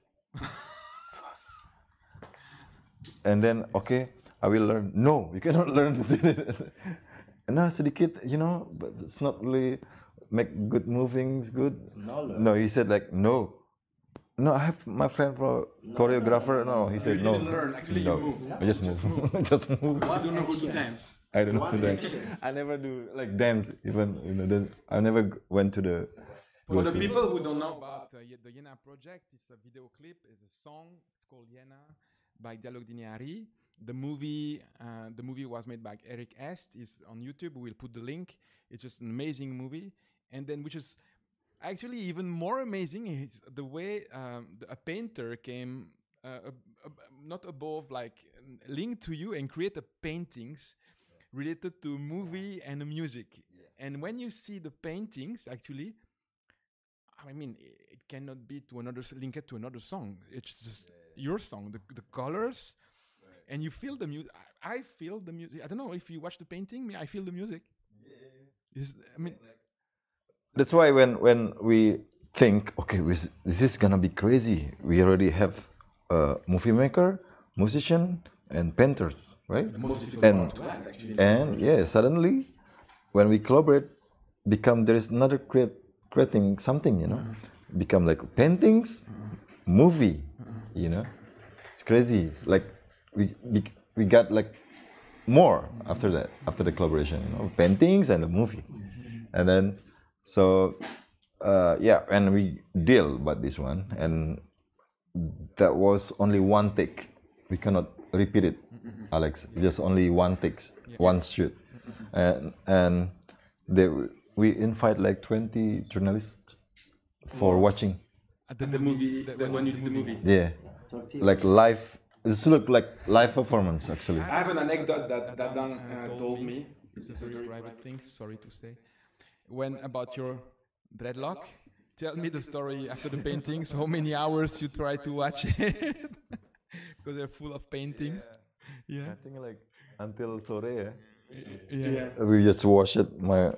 And then okay, I will learn. No, you cannot learn. No, sedikit, you know, but it's not really make good movings good. No, he said like no. I have my friend for choreographer. No, he said no. didn't learn, actually you no, move. I just move. Just move. You don't know who to dance. I don't know to dance. I never do like dance even. You know, I never went to the. For the people who don't know about the Yena project, it's a video clip, it's a song. It's called Yena by Dialog Diniari. The movie was made by Erick Est. It's on YouTube. We'll put the link. It's just an amazing movie. And then, which is actually even more amazing, is the way a painter came not above, like linked to you and create paintings related to movie and music. And when you see the paintings, actually, I mean, it cannot be to another linked to another song. It's just your song, the colors, and you feel the music. I feel the music. I don't know if you watch the painting. I feel the music. I mean, that's why when we think, okay, this is gonna be crazy. We already have a movie maker, musician, and painters, right? the most difficult part to act, actually. And yeah, suddenly when we collaborate, there is another creating something, you know, become like paintings, movie, you know. It's crazy. Like we got like more after that, after the collaboration, you know, paintings and the movie, and then so yeah, and we deal about this one, and that was only one take. We cannot repeat it, Alex. Just only one takes, one shoot, and we invite like 20 journalists for watching. At the movie, when you did the movie. Yeah, like live. It's look like live performance actually. I have an anecdote that Dadang told me. It's a very private thing, sorry to say. When about your dreadlock, tell me the story after the paintings, how many hours you try to watch it. Because they're full of paintings. Yeah. I think like until sore. Yeah. We just wash it, my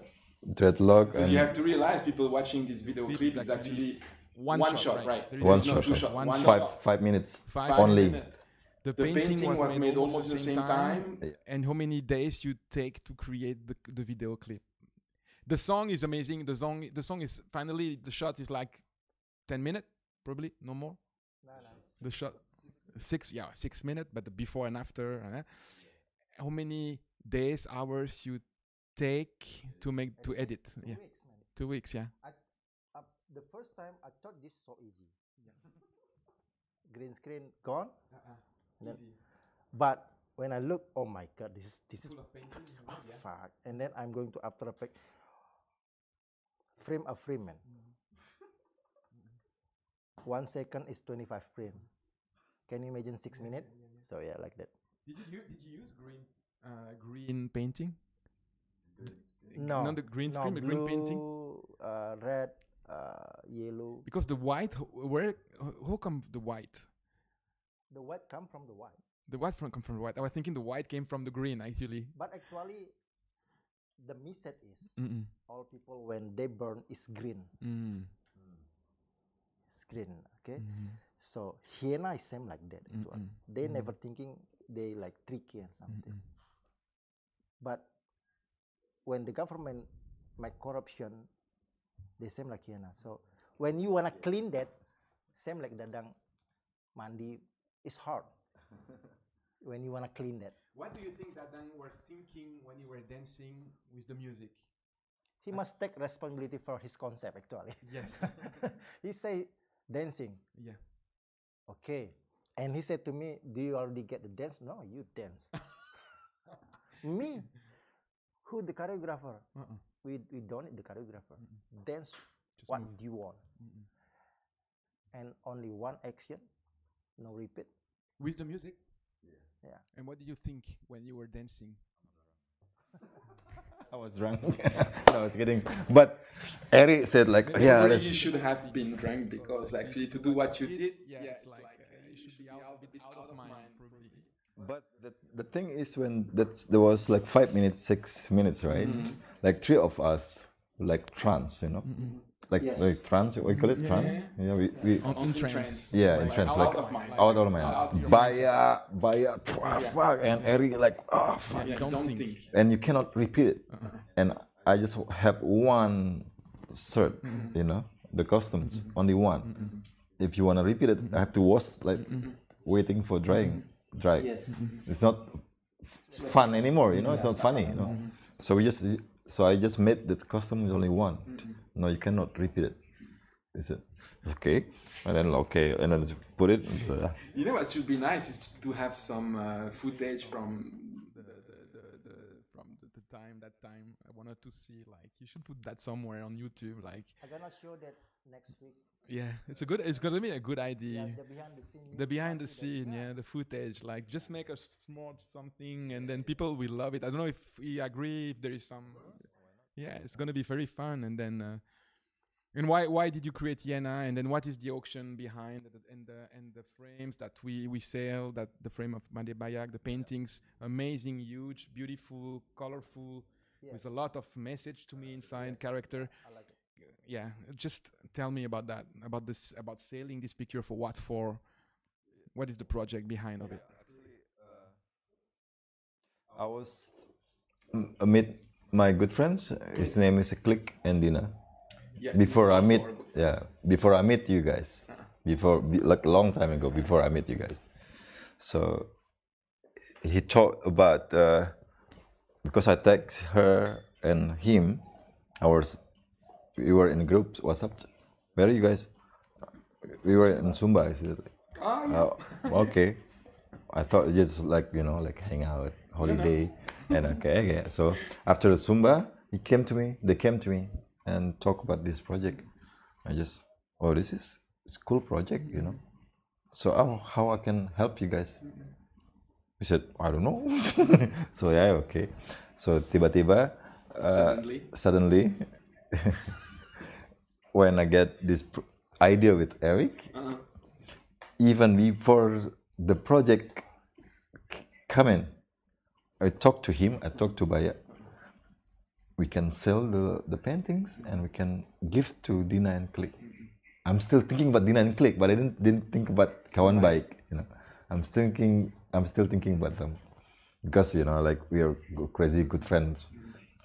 dreadlock, So and you have to realize people watching this video clip is actually one shot, right? There is one no shot, two shot. One five shot. 5 minutes 5 only. minutes. The painting was made almost the same time. And how many days you take to create the video clip? The song is amazing. The song is finally, the shot is like 10 minutes, probably no more. The shot 6 minutes, but the before and after. How many days, hours you take to edit? Two Yeah, weeks, man. 2 weeks. Yeah. The first time I thought this so easy. Green screen gone. Then, but when I look, oh my god, this is Full of painting. fuck. And then I'm going to After Effects, frame a frame, man. 1 second is 25 frame. Can you imagine 6 minutes? So yeah, like that. Did you use green painting? No, Not the green no, screen, the blue, green painting. Red, yellow. Because the white, how come the white? The white come from the white. The white come from the white. I was thinking the white came from the green actually. But actually, the message is Mm-mm. all people when they burn is green. It's green, okay. So hyena is same like that. Actually. They never thinking they like tricky and something. But when the government make corruption, they same like hyena. So when you wanna clean that, same like Dadang mandi, it's hard. When you wanna clean that, What do you think Dadang were thinking when you were dancing with the music? he must take responsibility for his concept. Actually, Yes. he say dancing. Yeah. Okay. And he said to me, do you already get the dance? No, you dance. Me? Who the choreographer? We don't need the choreographer. Dance Just what move. you want. And only one action, no repeat. With the music? Yeah. And what did you think when you were dancing? I was drunk. No, I was kidding. But Erick said like, yeah, Maybe that's, you should have been drunk because actually to do what you did, it's like you should be out of mind probably. but the thing is when there was like 5 minutes, 6 minutes, right? Like 3 of us like trance, you know, like trance. What you call it? Trance. Yeah, we On trance. yeah, in trance, like out of my mind. Baya, fuck, and Erick like, oh fuck, You don't think. and you cannot repeat it. And I just have one shirt, you know, the costumes, only one. If you wanna repeat it, I have to wash, like waiting for dry. Yes. It's not fun anymore, you know. It's not funny, you know. So I just made that costume with only one. No, you cannot repeat it. He said, okay, and then okay, and then just put it. You know what should be nice is to have some footage from the time. That time I wanted to see, like, you should put that somewhere on YouTube, like. I'm gonna show that next week. Yeah, it's gonna be a good idea. Yeah, the behind the scene. The behind the scene, the footage, like just make a small something, and then people will love it. I don't know if we agree, if there is some. Yeah, it's gonna be very fun, and then. And why did you create Yena? And then what is the auction behind it, and the frames that we sell? That the frame of Mande Bayak, the paintings, amazing, huge, beautiful, colorful, with a lot of message to me inside, character. I like it. Yeah, just tell me about that, about selling this picture for what for? What is the project behind of it? I was meet my good friends. His name is Click and Dina. Yeah, Before I meet you guys, like a long time ago, before I met you guys. So he talked about because I text her and him. We were in groups WhatsApp. Where are you guys? We were in Sumba. I said, okay. I thought just like, you know, like hang out, holiday, and okay. So after the Sumba, they came to me and talk about this project. I just, this is a cool project, you know. So how I can help you guys? He said, I don't know. So yeah, okay. So tiba-tiba, suddenly, when I get this idea with Erick, even before the project coming, I talked to him. I talked to Baya. We can sell the paintings and we can give to Dina and Click. I'm still thinking about Dina and Click, but I didn't think about Kawan Baik. You know, I'm still thinking about them because, you know, like we are crazy good friends.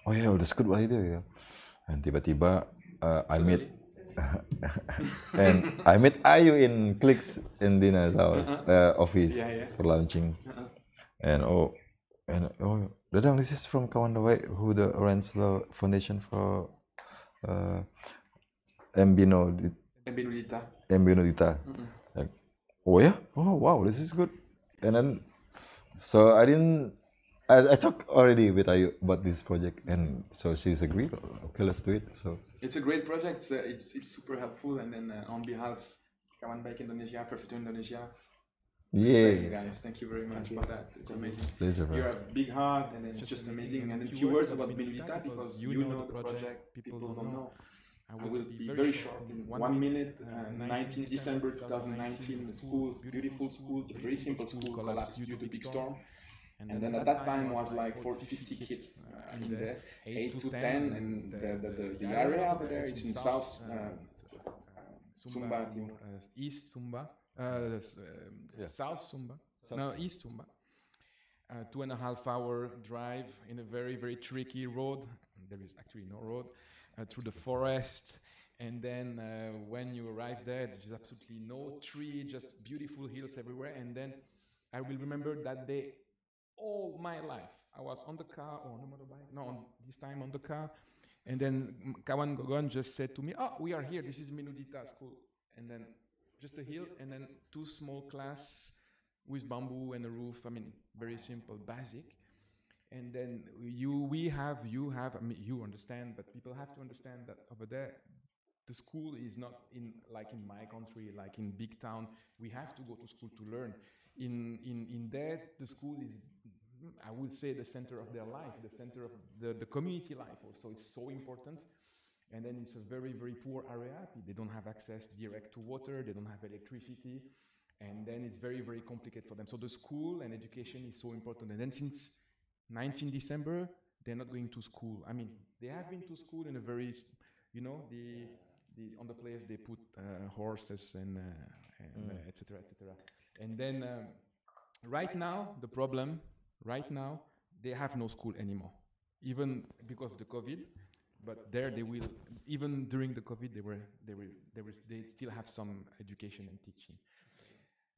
Oh yeah, that's good idea. Yeah. And tiba-tiba I meet and I met Ayu in Click's in Dina's house office for launching. And Dadang, this is from Kawan Dawai, who runs the foundation for Mbinundita. Mbinundita. Like, oh yeah, oh wow, this is good. And then, so I talked already with Ayu about this project, and so she's agreed. Okay, let's do it. So it's a great project. It's super helpful, and then on behalf Kawan Baik Indonesia, Perfecto Indonesia. Respect, guys. Thank you very much for that. It's amazing. You're a big heart, and then it's just amazing. And a few words about Mbinundita, because you know the project, people don't know. I will be very short, in 1 minute. 19 December 2019, the school, beautiful school, very simple school, collapsed due to the big storm. And then at that time was like 50 kids in there, 8 to 10, and the area over there, it's in South Sumba, East Sumba, South Sumba, no, East Sumba. 2.5 hour drive in a very, very tricky road. There is actually no road, through the forest. And then when you arrive there, there's absolutely no tree, just beautiful hills everywhere. And then I will remember that day all my life. I was on the car or on the motorbike, no, this time on the car. And then Kawan Gogon just said to me, "Oh, we are here. This is Mbinundita school." And then just a hill, and then 2 small class with bamboo and a roof. I mean, very simple, basic. And then you have, I mean, you understand, but people have to understand that over there, the school is not like in my country, like in big town. We have to go to school to learn. In there, the school is, I would say, the center of their life, the center of the community life also. It's so important. And then it's a very, very poor area. They don't have access direct to water. They don't have electricity. And then it's very, very complicated for them. So the school and education is so important. And then since 19 December, they're not going to school. I mean, they have been to school in a very, you know, on the place they put horses and et cetera, et cetera. And then right now, the problem, they have no school anymore, even because of the COVID. But there they will, even during the COVID, they still have some education and teaching.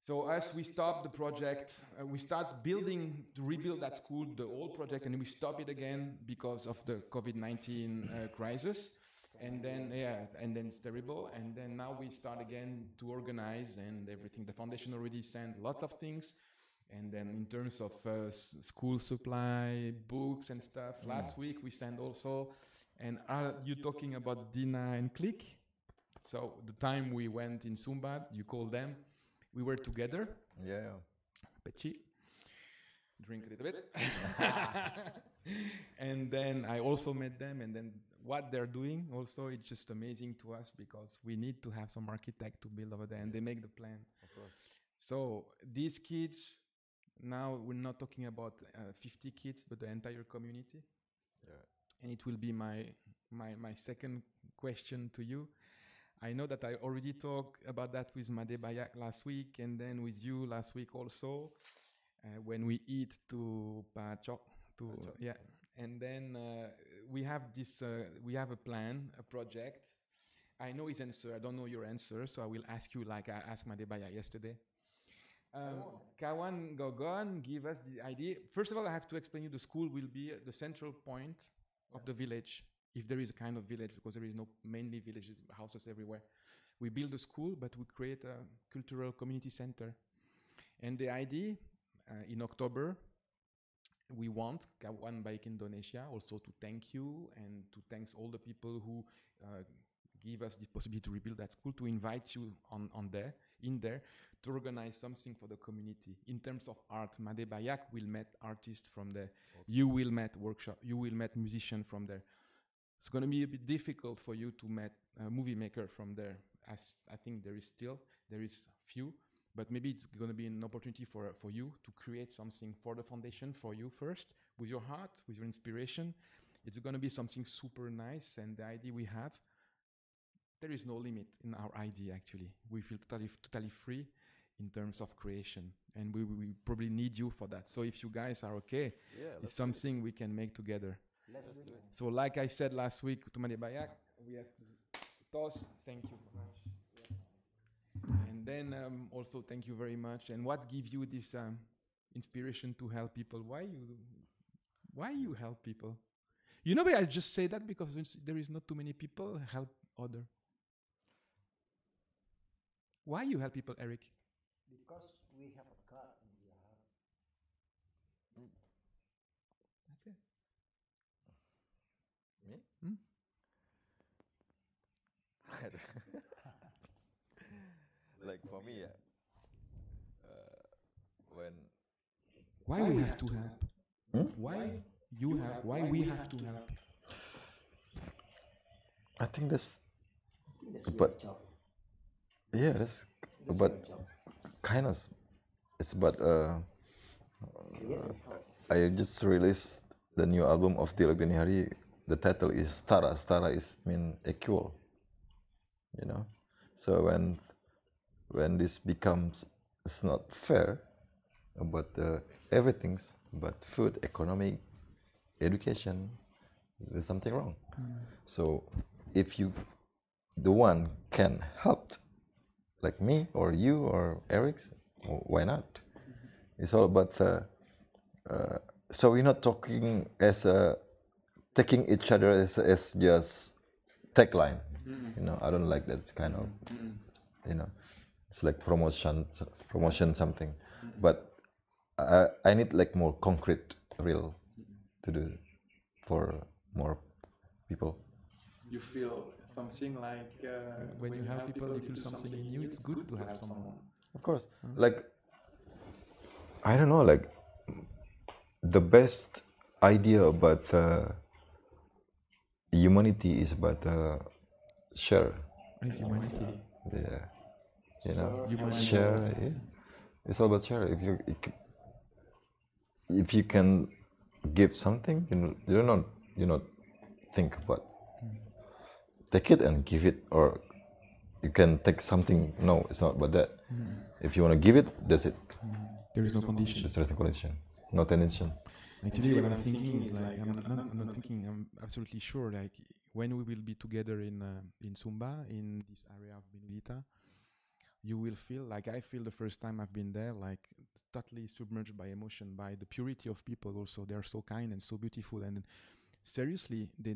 So as we stopped the project, we start building to rebuild that school, the old project, and we stop it again because of the COVID-19 crisis. And then, and then it's terrible. And then now we start again to organize and everything. The foundation already sent lots of things. And then in terms of school supply, books and stuff, last week we sent also. And are you talking about Dina and Click? So the time we went in Sumba, you call them, we were together. Yeah. Pechi. Drink a little bit. And then I also met them, and then what they're doing also, it's just amazing to us because we need to have some architect to build over there, and they make the plan. Of course. So these kids, now we're not talking about 50 kids, but the entire community. Yeah. And it will be my second question to you. I know that I already talked about that with Made Bayak last week, and then with you last week also, when we eat to Pachok. Yeah. And then we have this, we have a plan, a project. I know his answer, I don't know your answer, so I will ask you like I asked Made Bayak yesterday. Kawan Gogon, give us the idea. First of all, I have to explain you the school will be the central point of the village, if there is a kind of village, because there is no mainly villages, houses everywhere. We build a school, but we create a cultural community center. And the idea, in October, we want Kawan Baik Indonesia also to thank you and to thank all the people who give us the possibility to rebuild that school, to invite you in there, to organize something for the community. In terms of art, Made Bayak will meet artists from there. Okay. You will meet workshop. You will meet musicians from there. It's going to be a bit difficult for you to meet a movie maker from there, as I think there is few, but maybe it's going to be an opportunity for you to create something for the foundation, for you first, with your heart, with your inspiration. It's going to be something super nice, and the idea we have, there is no limit in our idea actually. We feel totally free in terms of creation, and we probably need you for that. So if you guys are okay, it's something we can make together. Let's do it. So like I said last week to Made Bayak, we have to toss. Thank you so much. Yes. And then also thank you very much. And what gives you this inspiration to help people? Why you Why you help people? You know, I just say that because there is not too many people help other. Why you help people, Eric? Because we have a God in your heart. That's it. Me? Hmm? Like for me, yeah. When Why we have to help? Hmm? Why you help? Why we have to help? I think that's That's but your job. yeah, that's That's but your job. kind of it's but Create and help. I just released the new album of Dialog Dini Hari. The title is Stara. Stara is mean equal. You know, so when this becomes it's not fair about everything's but food, economic, education, there's something wrong. So if you the one can help like me or you or Eric, why not? It's all about so we're not talking as taking each other as just tagline. You know, I don't like that kind of, you know, it's like promotion something, but I need like more concrete, real to do for more people. You feel something like when you help people, you feel something in you. It's good to help someone. Of course, like I don't know, like the best idea about humanity is about share. It's humanity. Yeah, you know, Humanity. share. Yeah. It's all about share. If you can give something, you not think about take it and give it, or you can take something. No, it's not about that. If you want to give it, that's it. There is no condition. There's no condition, no tension. Actually, what I'm thinking is like I'm not thinking. I'm absolutely sure. Like when we will be together in Sumba in this area of Mbinundita, you will feel like I feel the first time I've been there, like totally submerged by emotion, by the purity of people. Also, they're so kind and so beautiful. And seriously, they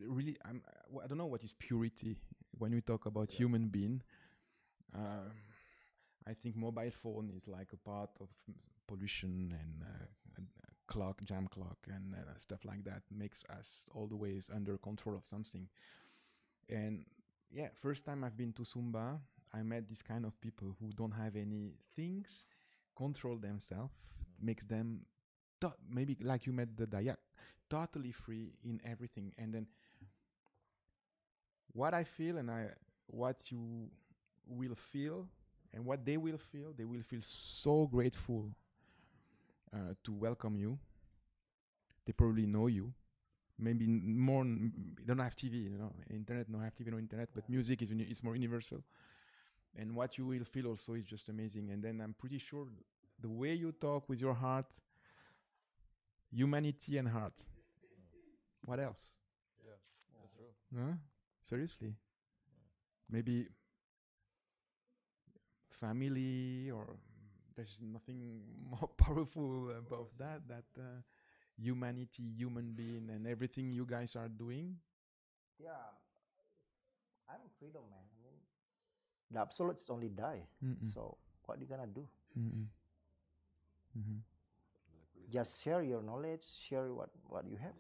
really. I don't know what is purity when we talk about human being. I think mobile phone is like a part of pollution and clock, jam clock, and stuff like that makes us always under control of something. And yeah, first time I've been to Sumba, I met this kind of people who don't have any things, control themselves, makes them maybe like you met the Dayak, totally free in everything. And then what I feel and what you will feel and what they will feel so grateful to welcome you. They probably know you. Maybe more. They don't have TV, internet. No have TV, no internet. But music is more universal. And what you will feel also is just amazing. And then I'm pretty sure the way you talk with your heart, humanity and heart. What else? Yeah, that's true. Huh? Seriously. Maybe family, or there's nothing more powerful above that humanity, human being, and everything you guys are doing. Yeah, I'm freedom, man. I mean, the absolutes only die. So what are you gonna do? Just share your knowledge, share what you have.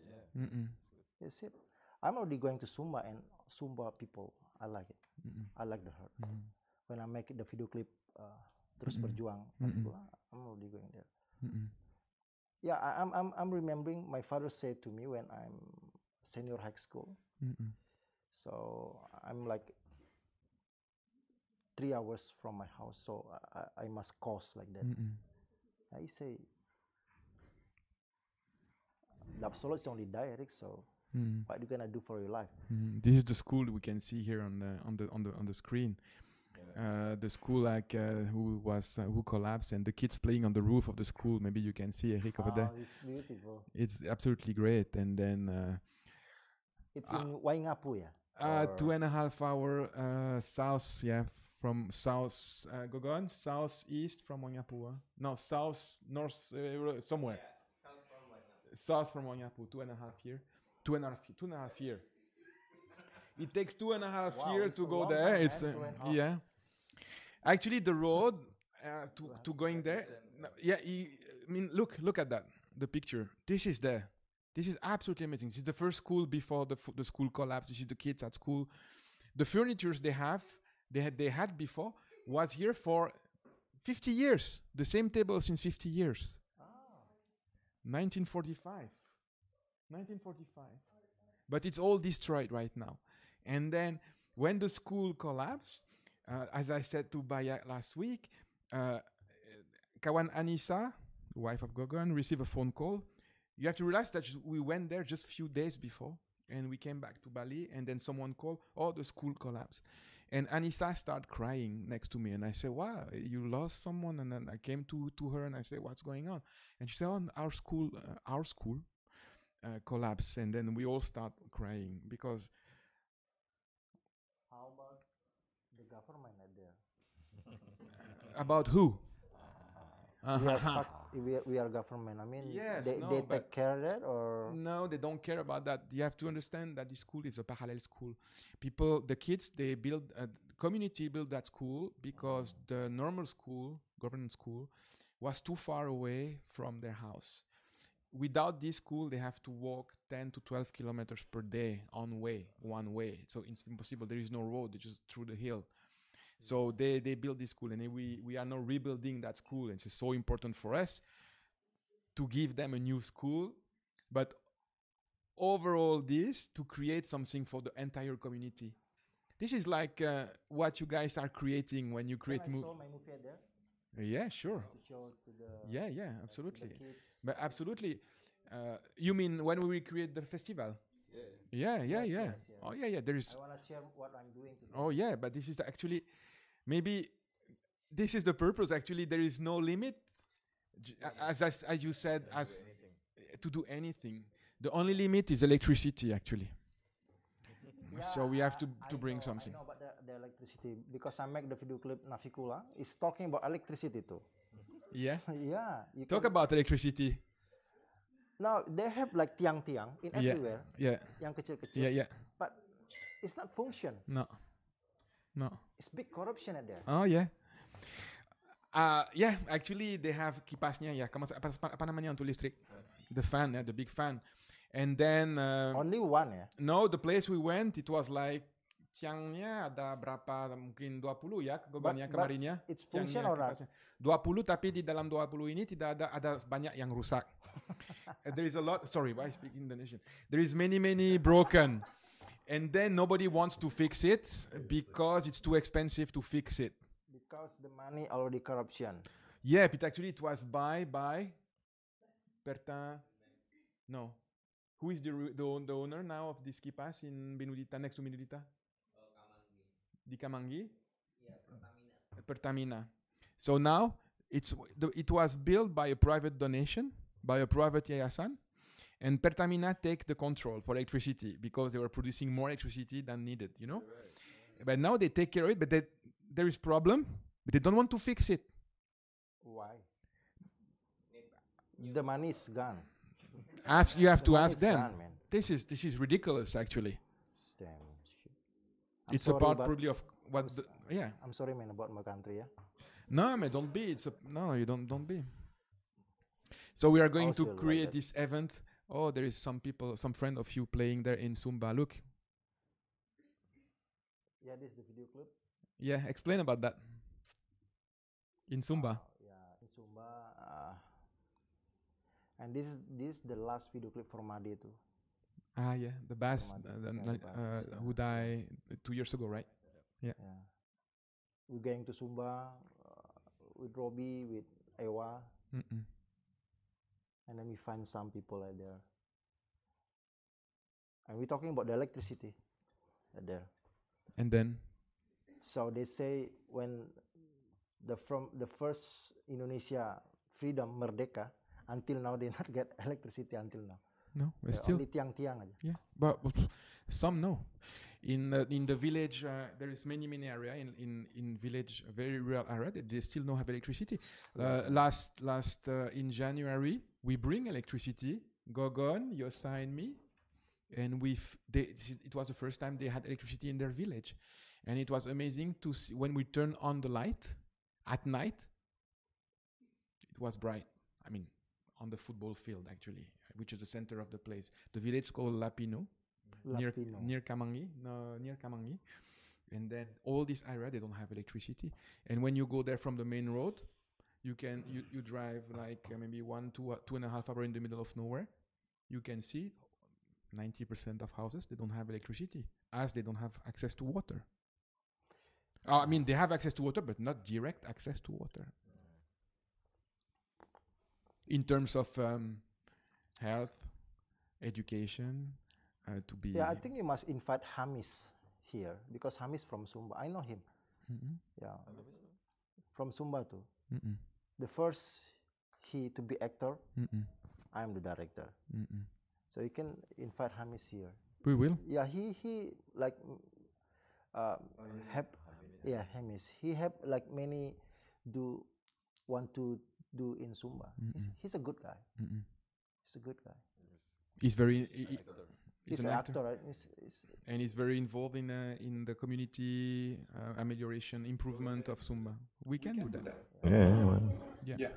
That's it. I'm already going to Sumba, and Sumba people, I like it. I like the heart. When I make the video clip, Terus Berjuang, I'm already going there. Yeah, I'm remembering my father said to me when I'm senior high school. So I'm like 3 hours from my house, so I must cost like that. I say, the absolutes only die, Eric. So what are you gonna do for your life? This is the school we can see here on the screen. The school who collapsed, and the kids playing on the roof of the school. Maybe you can see Eric over there. It's beautiful. It's absolutely great. And then it's in Waingapu, yeah. 2.5 hour south, from south. Go on, southeast from Waingapu. No, south north somewhere. South from Wanyapu, 2.5 years. 2.5 years. It takes 2.5 years to go there. It's yeah. Actually, the road to going there. Yeah, I mean, look at that. The picture. This is there. This is absolutely amazing. This is the first school before the school collapse. This is the kids at school. The furnitures they had before was here for 50 years. The same table since 50 years. 1945. 1945. But it's all destroyed right now. And then when the school collapsed, as I said to Baya last week, Kawan Anissa, wife of Gogon, received a phone call. You have to realize that we went there just a few days before, and we came back to Bali, and then someone called, oh, the school collapsed. And Anissa started crying next to me, and I said, wow, you lost someone? And then I came to her, and I said, what's going on? And she said, oh, our school collapsed, and then we all start crying, because... How about the government there? About who? We are government. I mean, yes, they take care of that, or no, they don't care about that. You have to understand that this school is a parallel school. The kids, they build community built that school because the normal school, government school, was too far away from their house. Without this school, they have to walk 10 to 12 kilometers per day one way. So it's impossible. There is no road, it's just through the hill. So they built this school, and we are now rebuilding that school. And it's so important for us to give them a new school, but overall this to create something for the entire community. This is like what you guys are creating when you create movies. Can I show my movie there? Yeah, sure. To show to the yeah, absolutely. To the kids. But absolutely, you mean when we recreate the festival? Yeah. Yes. Oh yeah. There is. I want to share what I'm doing today. Oh yeah, but this is actually, maybe this is the purpose. Actually, there is no limit, as you said, to do anything. The only limit is electricity, actually. Yeah, so we have to bring know, something. I know about the electricity because I make the video clip Navikula. It's talking about electricity too. Yeah. Yeah. Talk about electricity. Now they have like tiang-tiang in everywhere. Yeah. Yang kecil-kecil. Yeah. But it's not function. No. It's big corruption at there. Oh yeah. Yeah. Actually, they have kipasnya ya. Apa namanya untuk listrik? The fan, the big fan. And then only one ya. No, the place we went, it was like tiangnya ada berapa? Mungkin 20 ya bebannya kemarinnya. It's function or not? 20, tapi di dalam 20 ini tidak ada banyak yang rusak. There is a lot. Sorry, why I speak Indonesian? There is many broken, and then nobody wants to fix it because it's too expensive to fix it. Because the money already corruption. Yeah, but actually it was by Perta. No, who is the owner now of this kipas in Mbinundita, next to Mbinundita? Di Kamangi. Yeah, Pertamina. So now it was built by a private donation, by a private yayasan, and Pertamina take the control for electricity because they were producing more electricity than needed, you know. Right. But now they take care of it, but there is problem, but they don't want to fix it. Why? The money is gone. You have to ask them. Gone, this is ridiculous, actually. Damn. It's a part probably of what. Yeah. I'm sorry, man, about my country. Yeah. No, man, don't be. No, you don't be. So we are going to create this event. Oh, there is some friend of you playing there in Sumba. Look. Yeah, this is the video clip. Yeah, explain about that. In Sumba. Yeah, in Sumba. And this is the last video clip for Made too. Yeah, the bass, who died 2 years ago, right? Yeah. We're going to Sumba with Robbie, with Ewa. Mm-mm. And then we find some people like there. And we're talking about the electricity there. And then? So they say when from the first Indonesia freedom, Merdeka, until now they not get electricity until now. No, we're still only tiang-tiang aja. Yeah, but some no. In the village, there is many area in village, very rural area. They still don't have electricity. Last in January, we bring electricity. Gogon, Yosa, and me. And it was the first time they had electricity in their village. And it was amazing to see when we turned on the light at night. It was bright. I mean, on the football field, actually, which is the center of the place. The village called Lapino. Near Kamangi, near Kamangi. And then all this area, they don't have electricity. And when you go there from the main road, you drive like maybe 2.5 hours in the middle of nowhere. You can see 90% of houses, they don't have electricity, as they don't have access to water. I mean, they have access to water, but not direct access to water. In terms of health, education, to be... Yeah, I think you must invite Hamis here, because Hamis from Sumba. I know him. Yeah, from Sumba too. The first he to be actor, I am the director. So you can invite Hamis here. We will. Yeah, he like Hamis. He have like many want to do in Sumba. He's a good guy. He's a good guy. He's very. He's an actor, right? And he's very involved in the community amelioration, improvement of Sumba. We can do that. Yeah.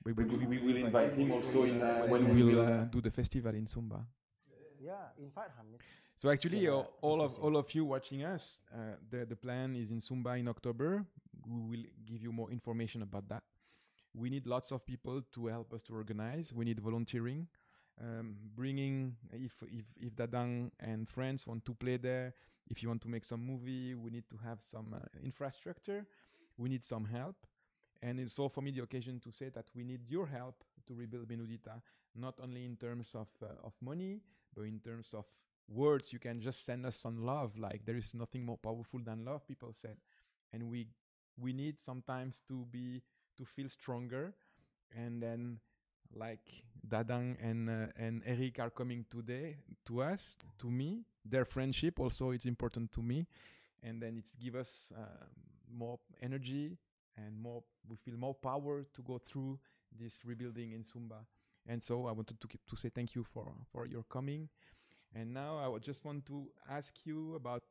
We will invite him also when we will do the festival in Sumba. Yeah, invite him. So actually, all of you watching us, the plan is in Sumba in October. We will give you more information about that. We need lots of people to help us to organize. We need volunteering. Bringing, if Dadang and friends want to play there, if you want to make some movie, we need to have some infrastructure. We need some help. And it's all for me the occasion to say that we need your help to rebuild Mbinundita, not only in terms of money, but in terms of words. You can just send us some love. Like, there is nothing more powerful than love, people said. And we need sometimes to feel stronger. And then, like Dadang and Erick are coming today to us, to me. Their friendship also, it's important to me. And then it's give us more energy and we feel more power to go through this rebuilding in Sumba. And so I wanted to say thank you for your coming. And now I would just want to ask you about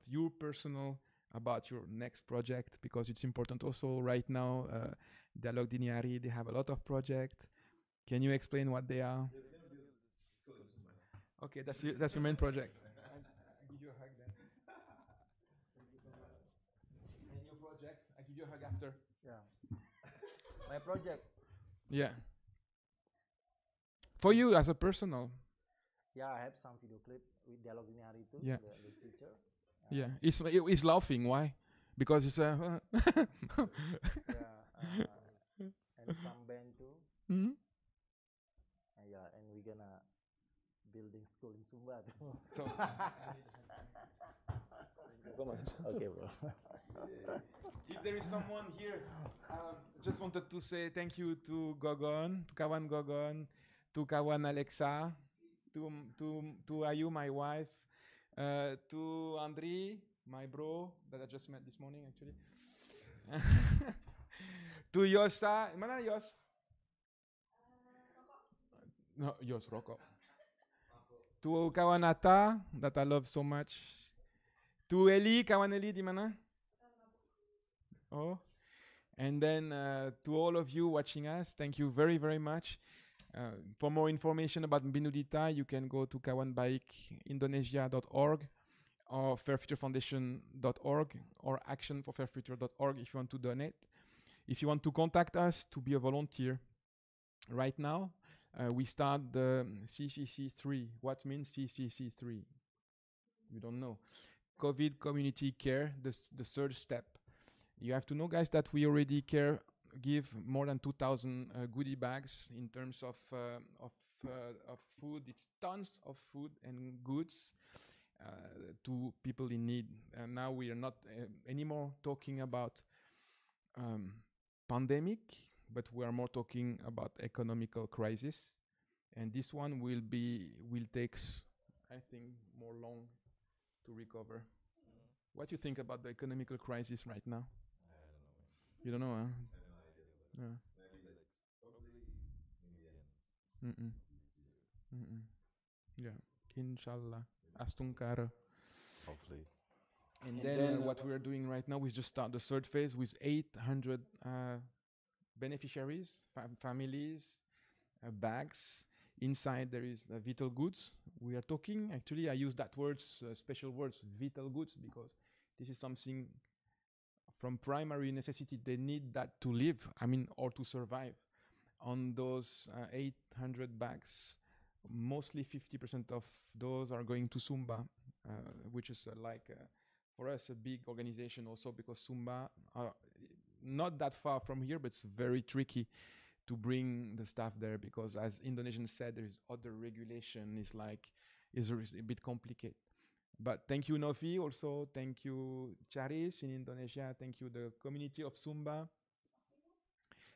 about your next project, because it's important also right now. Dialogue Diniari, they have a lot of projects. Can you explain what they are? Okay, that's your main project. I give you a hug then. And your project, I give you a hug after. Yeah. My project. Yeah. For you as a personal. Yeah, I have some video clip with Dialogue Diniari too. Yeah. The teacher. Yeah. He's laughing. Why? Because it's yeah. And some band too. Yeah, and we're gonna building school in Sumba too. So. Okay, bro. If there is someone here, just wanted to say thank you to Gogon, to Kawan Gogon, to Kawan Alexa, to Ayu, my wife, to Andri, my bro that I just met this morning actually, to Yosa, mana Yos? No, Yos Rokok. To Kawan Ata that I love so much. To Eli, Kawan Eli di mana? Oh, and then to all of you watching us, thank you very, very much. For more information about Mbinundita, you can go to kawanbaikindonesia.org or fairfuturefoundation.org or actionforfairfuture.org if you want to donate. If you want to contact us to be a volunteer, right now we start the CCC3. What means CCC3? You don't know. COVID Community Care, the third step. You have to know, guys, that we already give more than 2,000 goodie bags in terms of food. It's tons of food and goods to people in need. And now we are not anymore talking about pandemic, but we are more talking about economical crisis. And this one will take, I think, more long to recover. What do you think about the economical crisis right now? You don't know, huh? Yeah. Maybe that's probably millions. Yeah, inshallah. Astunkara. Hopefully. And then what we are doing right now is just start the third phase with 800 beneficiaries, families, bags. Inside there is vital goods. We are talking, actually I use that words, special words, vital goods, because this is something from primary necessity. They need that to live, or to survive. On those 800 bags, mostly 50% of those are going to Sumba, which is for us a big organization also, because Sumba are not that far from here, but it's very tricky to bring the staff there, because as Indonesians said, there is other regulation, is a bit complicated. But thank you Novi, also thank you Charis in Indonesia, thank you the community of Sumba,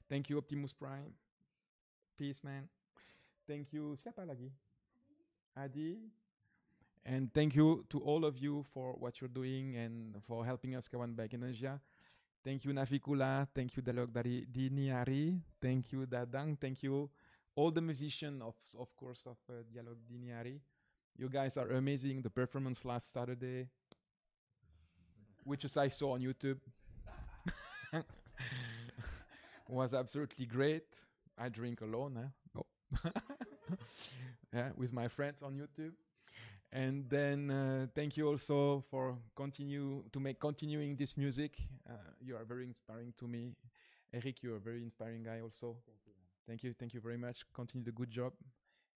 thank you Optimus Prime, peace man, thank you siapa lagi, Adi, and thank you to all of you for what you're doing and for helping us Kawan Baik Indonesia. Thank you Nafikula, thank you Dialog dari Diniari, thank you Dadang, thank you all the musicians of course of Dialog Diniari. You guys are amazing. The performance last Saturday, which I saw on YouTube, was absolutely great. I drink alone, no. Yeah, with my friends on YouTube. And then thank you also for continuing this music. You are very inspiring to me. Eric, you are a very inspiring guy also. Thank you very much. Continue the good job.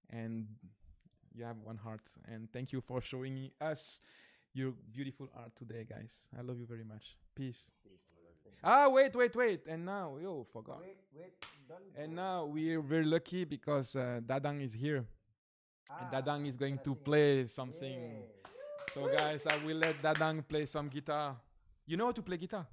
And you have one heart. And thank you for showing us your beautiful art today, guys. I love you very much. Peace. Wait. And now, forgot. Wait, don't And go. now we're very lucky because Dadang is here. And Dadang is going to sing. play something. Yeah. So guys, I will let Dadang play some guitar. You know how to play guitar?